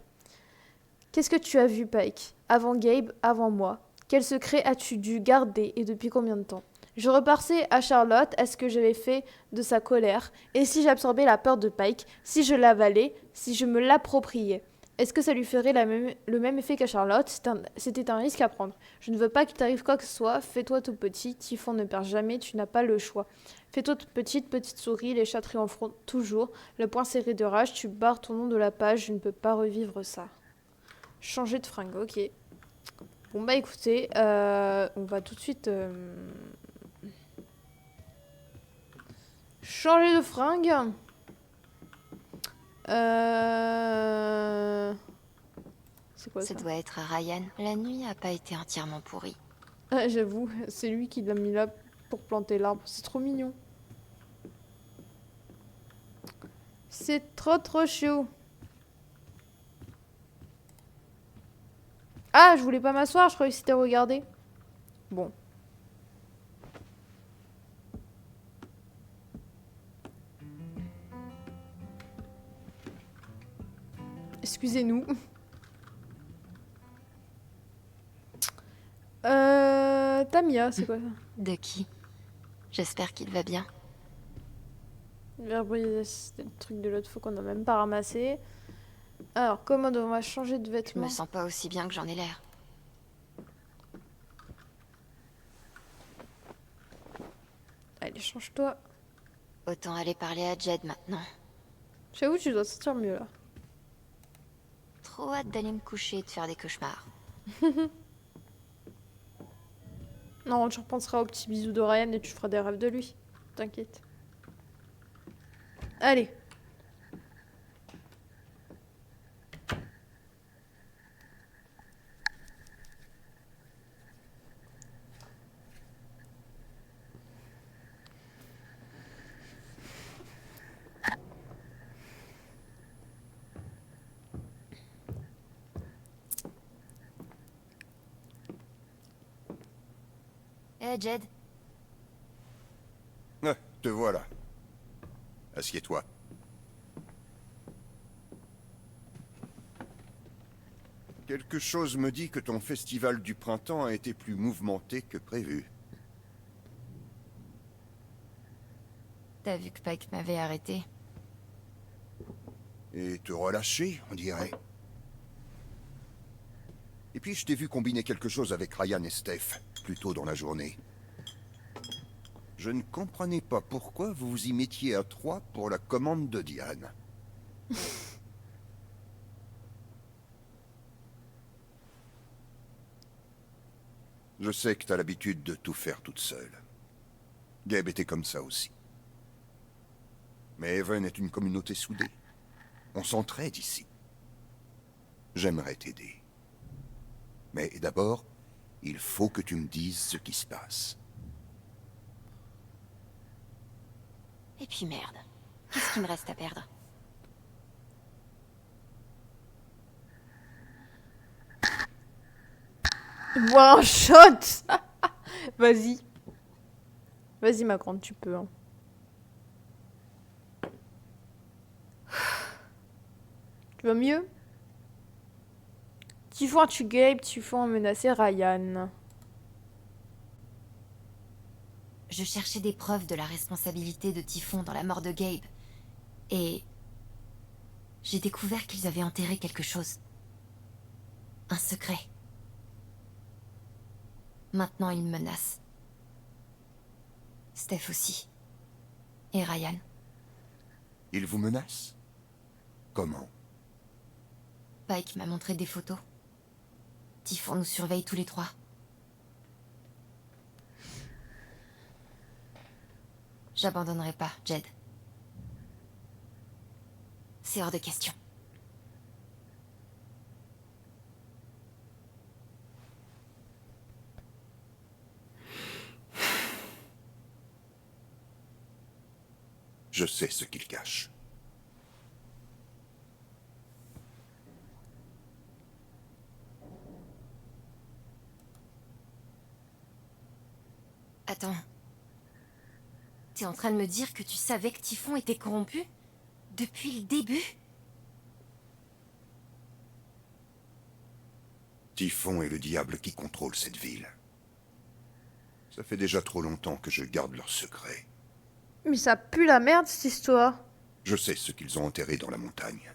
Qu'est-ce que tu as vu, Pike? Avant Gabe, avant moi. Quel secret as-tu dû garder et depuis combien de temps? Je repassais à Charlotte à ce que j'avais fait de sa colère, et si j'absorbais la peur de Pike, si je l'avalais, si je me l'appropriais. Est-ce que ça lui ferait le même effet qu'à Charlotte? C'était un risque à prendre. Je ne veux pas qu'il t'arrive quoi que ce soit. Fais-toi tout petit. Typhon ne perd jamais. Tu n'as pas le choix. Fais-toi toute petite souris. Les chats triompheront toujours. Le poing serré de rage. Tu barres ton nom de la page. Je ne peux pas revivre ça. Changer de fringue. Ok. Bon bah écoutez, on va tout de suite changer de fringue. C'est quoi ça?
Ça doit être Ryan. La nuit a pas été entièrement pourrie.
Ah, j'avoue, c'est lui qui l'a mis là pour planter l'arbre. C'est trop mignon. C'est trop chou. Ah, je voulais pas m'asseoir, je croyais que c'était regarder. Bon. Excusez-nous. Tamia, c'est quoi ça?
De qui? J'espère qu'il va bien.
C'était le truc de l'autre fois qu'on a même pas ramassé. Alors, commode, on va changer de
Je
vêtements.
me sens pas aussi bien que j'en ai l'air.
Allez, change-toi.
Autant aller parler à Jed maintenant.
J'avoue, tu dois te sentir mieux là.
Trop hâte d'aller me coucher et de faire des cauchemars.
Non, tu repenseras au petit bisou de Ryan et tu feras des rêves de lui. T'inquiète. Allez.
Hé, Jed.
Ah, te voilà. Assieds-toi. Quelque chose me dit que ton festival du printemps a été plus mouvementé que prévu.
T'as vu que Pike m'avait arrêté?
Et te relâcher, on dirait. Et puis je t'ai vu combiner quelque chose avec Ryan et Steph, plus tôt dans la journée. Je ne comprenais pas pourquoi vous vous y mettiez à trois pour la commande de Diane. Je sais que t'as l'habitude de tout faire toute seule. Gabe était comme ça aussi. Mais Haven est une communauté soudée. On s'entraide ici. J'aimerais t'aider. Mais d'abord, il faut que tu me dises ce qui se passe.
Et puis merde. Qu'est-ce qu'il me reste à perdre?
One shot. Vas-y. Vas-y, ma grande, tu peux. Hein. Tu vas mieux? Typhon a tué Gabe, Typhon a menacé Ryan.
Je cherchais des preuves de la responsabilité de Typhon dans la mort de Gabe. Et... j'ai découvert qu'ils avaient enterré quelque chose. Un secret. Maintenant, ils me menacent. Steph aussi. Et Ryan.
Il vous menace? Comment?
Pike m'a montré des photos. Typhon nous surveille tous les trois. J'abandonnerai pas, Jed. C'est hors de question.
Je sais ce qu'il cache.
Attends. T'es en train de me dire que tu savais que Typhon était corrompu? Depuis le début?
Typhon est le diable qui contrôle cette ville. Ça fait déjà trop longtemps que je garde leurs secrets.
Mais ça pue la merde, cette histoire.
Je sais ce qu'ils ont enterré dans la montagne.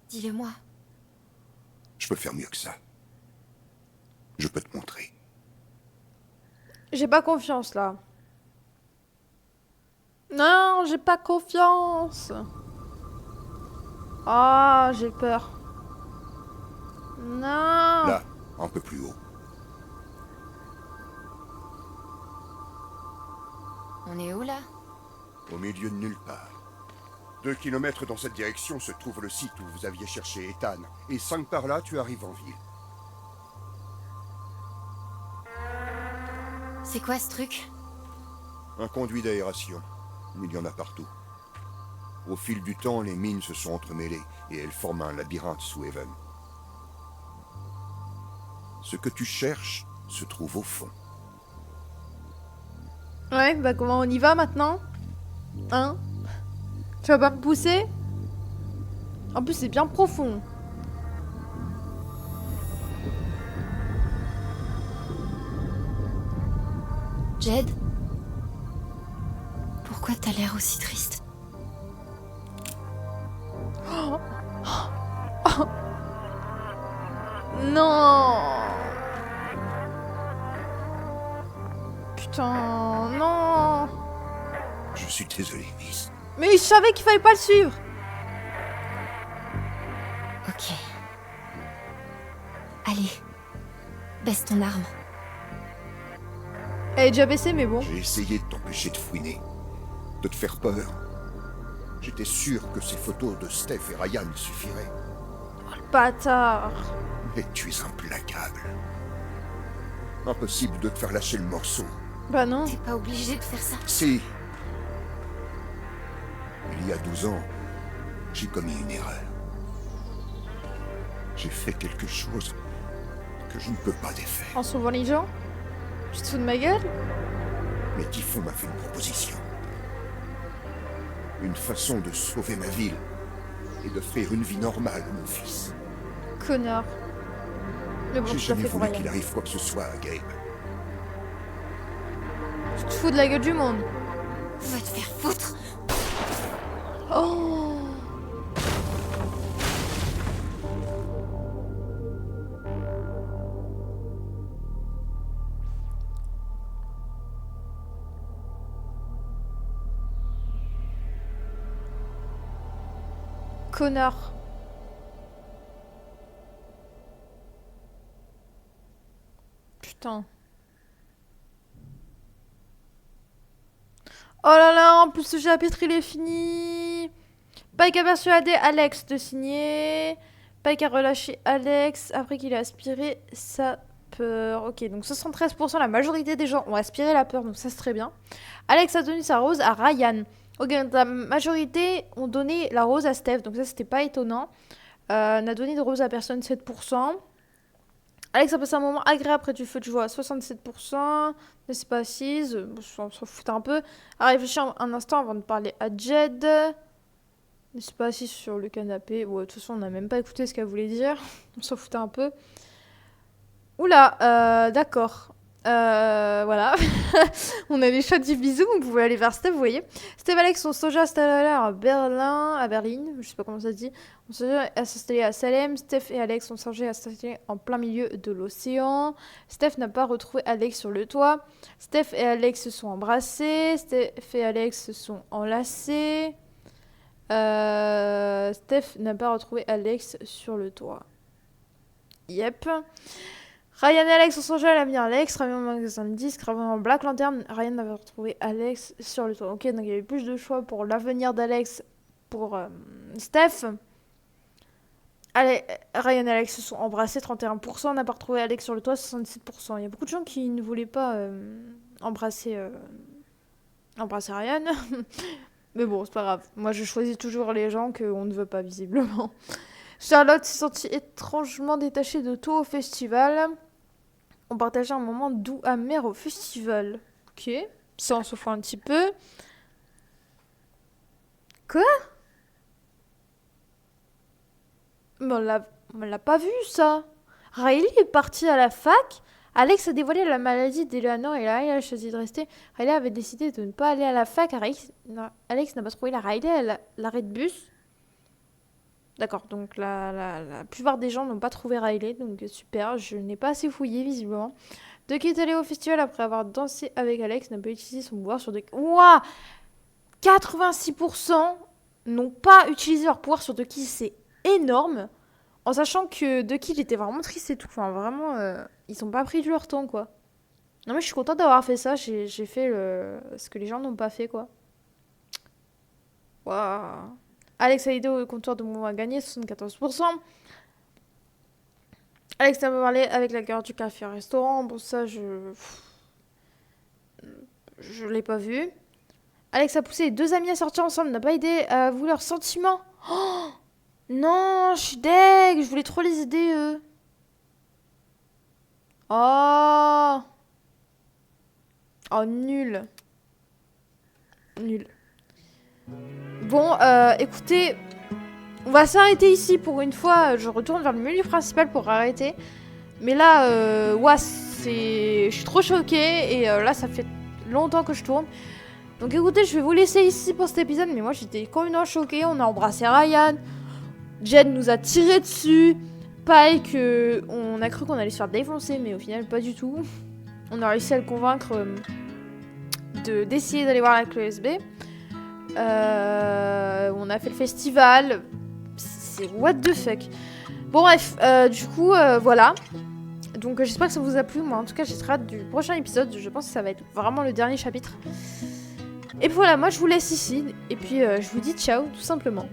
Dis-le-moi.
Je peux faire mieux que ça. Je peux te montrer.
J'ai pas confiance, là. Non, j'ai pas confiance. Ah, j'ai peur. Non.
Là, un peu plus haut.
On est où, là?
Au milieu de nulle part. 2 kilomètres dans cette direction se trouve le site où vous aviez cherché Ethan. Et 5 par là, tu arrives en ville.
C'est quoi ce truc?
Un conduit d'aération. Il y en a partout. Au fil du temps, les mines se sont entremêlées et elles forment un labyrinthe sous Haven. Ce que tu cherches se trouve au fond.
Ouais, bah comment on y va maintenant? Hein? Tu vas pas me pousser? En plus, c'est bien profond.
Jed? Pourquoi t'as l'air aussi triste?
Oh. Oh. Non. Putain, non.
Je suis désolé, Miss.
Mais je savais qu'il fallait pas le suivre.
Ok. Allez. Baisse ton arme.
Elle est déjà baissée, mais bon.
J'ai essayé de t'empêcher de fouiner, de te faire peur. J'étais sûr que ces photos de Steph et Ryan suffiraient.
Oh, le bâtard.
Mais tu es implacable. Impossible de te faire lâcher le morceau.
Bah non.
T'es pas obligé de faire ça.
Si. Il y a 12 ans, j'ai commis une erreur. J'ai fait quelque chose que je ne peux pas défaire.
En sauvant les gens? Tu te fous de ma gueule?
Mais Typhon m'a fait une proposition. Une façon de sauver ma ville et de faire une vie normale à mon fils.
Connard. Mais bon,
J'ai
tu t'as
jamais
fait
voulu
croire.
qu'il arrive quoi que ce soit à Gabe.
Tu te fous de la gueule du monde.
Va te faire foutre.
Oh. Connard. Putain. Oh là là, en plus ce chapitre il est fini. Pike a persuadé Alex de signer. Pike a relâché Alex après qu'il a aspiré sa peur. Ok, donc 73%, la majorité des gens ont aspiré la peur, donc ça c'est très bien. Alex a donné sa rose à Ryan. Ok, donc la majorité ont donné la rose à Steph, donc ça c'était pas étonnant. On a donné de rose à personne 7%. Alex a passé un moment agréable près du feu de joie, 67%. Ne s'est pas assise, on s'en fout un peu. A réfléchi un instant avant de parler à Jed. Ne s'est pas assise sur le canapé. Bon, de toute façon, on n'a même pas écouté ce qu'elle voulait dire. On s'en foutait un peu. Oula, d'accord. Voilà. On a les shots du bisou, vous pouvez aller vers Steph, vous voyez. Steph et Alex sont soja installés à Berlin, je sais pas comment ça se dit. On s'est installé à Salem. Steph et Alex sont chargés à s'installer en plein milieu de l'océan. Steph n'a pas retrouvé Alex sur le toit. Steph et Alex se sont embrassés. Steph et Alex se sont enlacés. Steph n'a pas retrouvé Alex sur le toit. Yep. Ryan et Alex ont songé à l'avenir. Alex, Ryan en magasin de disques, Ryan en Black Lantern. Ryan avait retrouvé Alex sur le toit. Ok, donc il y avait plus de choix pour l'avenir d'Alex pour Steph. Allez, Ryan et Alex se sont embrassés, 31%. On n'a pas retrouvé Alex sur le toit, 67%. Il y a beaucoup de gens qui ne voulaient pas embrasser Ryan. Mais bon, c'est pas grave. Moi, je choisis toujours les gens qu'on ne veut pas, visiblement. Charlotte s'est sentie étrangement détachée de tout au festival. On partageait un moment doux amer au festival. Ok. Ça, on se fout un petit peu. Quoi? Mais on l'a pas vu, ça. Riley est partie à la fac. Alex a dévoilé la maladie d'Eleanor et Riley a choisi de rester. Riley avait décidé de ne pas aller à la fac. Alex n'a pas trouvé la Riley à l'arrêt de bus. D'accord, donc la plupart des gens n'ont pas trouvé Riley, donc super, je n'ai pas assez fouillé visiblement. Ducky est allé au festival après avoir dansé avec Alex, n'a pas utilisé son pouvoir sur Ducky. Ouah, 86% n'ont pas utilisé leur pouvoir sur Ducky, c'est énorme. En sachant que Ducky, il était vraiment triste et tout, enfin vraiment, ils n'ont pas pris de leur temps quoi. Non mais je suis contente d'avoir fait ça, j'ai fait ce que les gens n'ont pas fait quoi. Waouh. Alex a aidé au comptoir de mouvement à gagner, 74%. Alex a parlé avec la garde du café-restaurant. Bon, ça, Je l'ai pas vu. Alex a poussé les deux amis à sortir ensemble, n'a pas aidé à avouer leurs sentiments. Oh non, je suis deg, je voulais trop les aider, eux. Oh. Oh, nul. Nul. Bon, écoutez, on va s'arrêter ici pour une fois. Je retourne vers le menu principal pour arrêter. Mais là, ouais, je suis trop choquée. Et là, ça fait longtemps que je tourne. Donc écoutez, je vais vous laisser ici pour cet épisode. Mais moi, j'étais complètement choquée. On a embrassé Ryan. Jen nous a tiré dessus. Pike, on a cru qu'on allait se faire défoncer. Mais au final, pas du tout. On a réussi à le convaincre d'essayer d'aller voir la clé USB. On a fait le festival. C'est what the fuck. Bon bref, du coup, voilà. Donc j'espère que ça vous a plu. Moi en tout cas j'ai très hâte du prochain épisode. Je pense que ça va être vraiment le dernier chapitre. Et puis voilà, moi je vous laisse ici. Et puis je vous dis ciao tout simplement.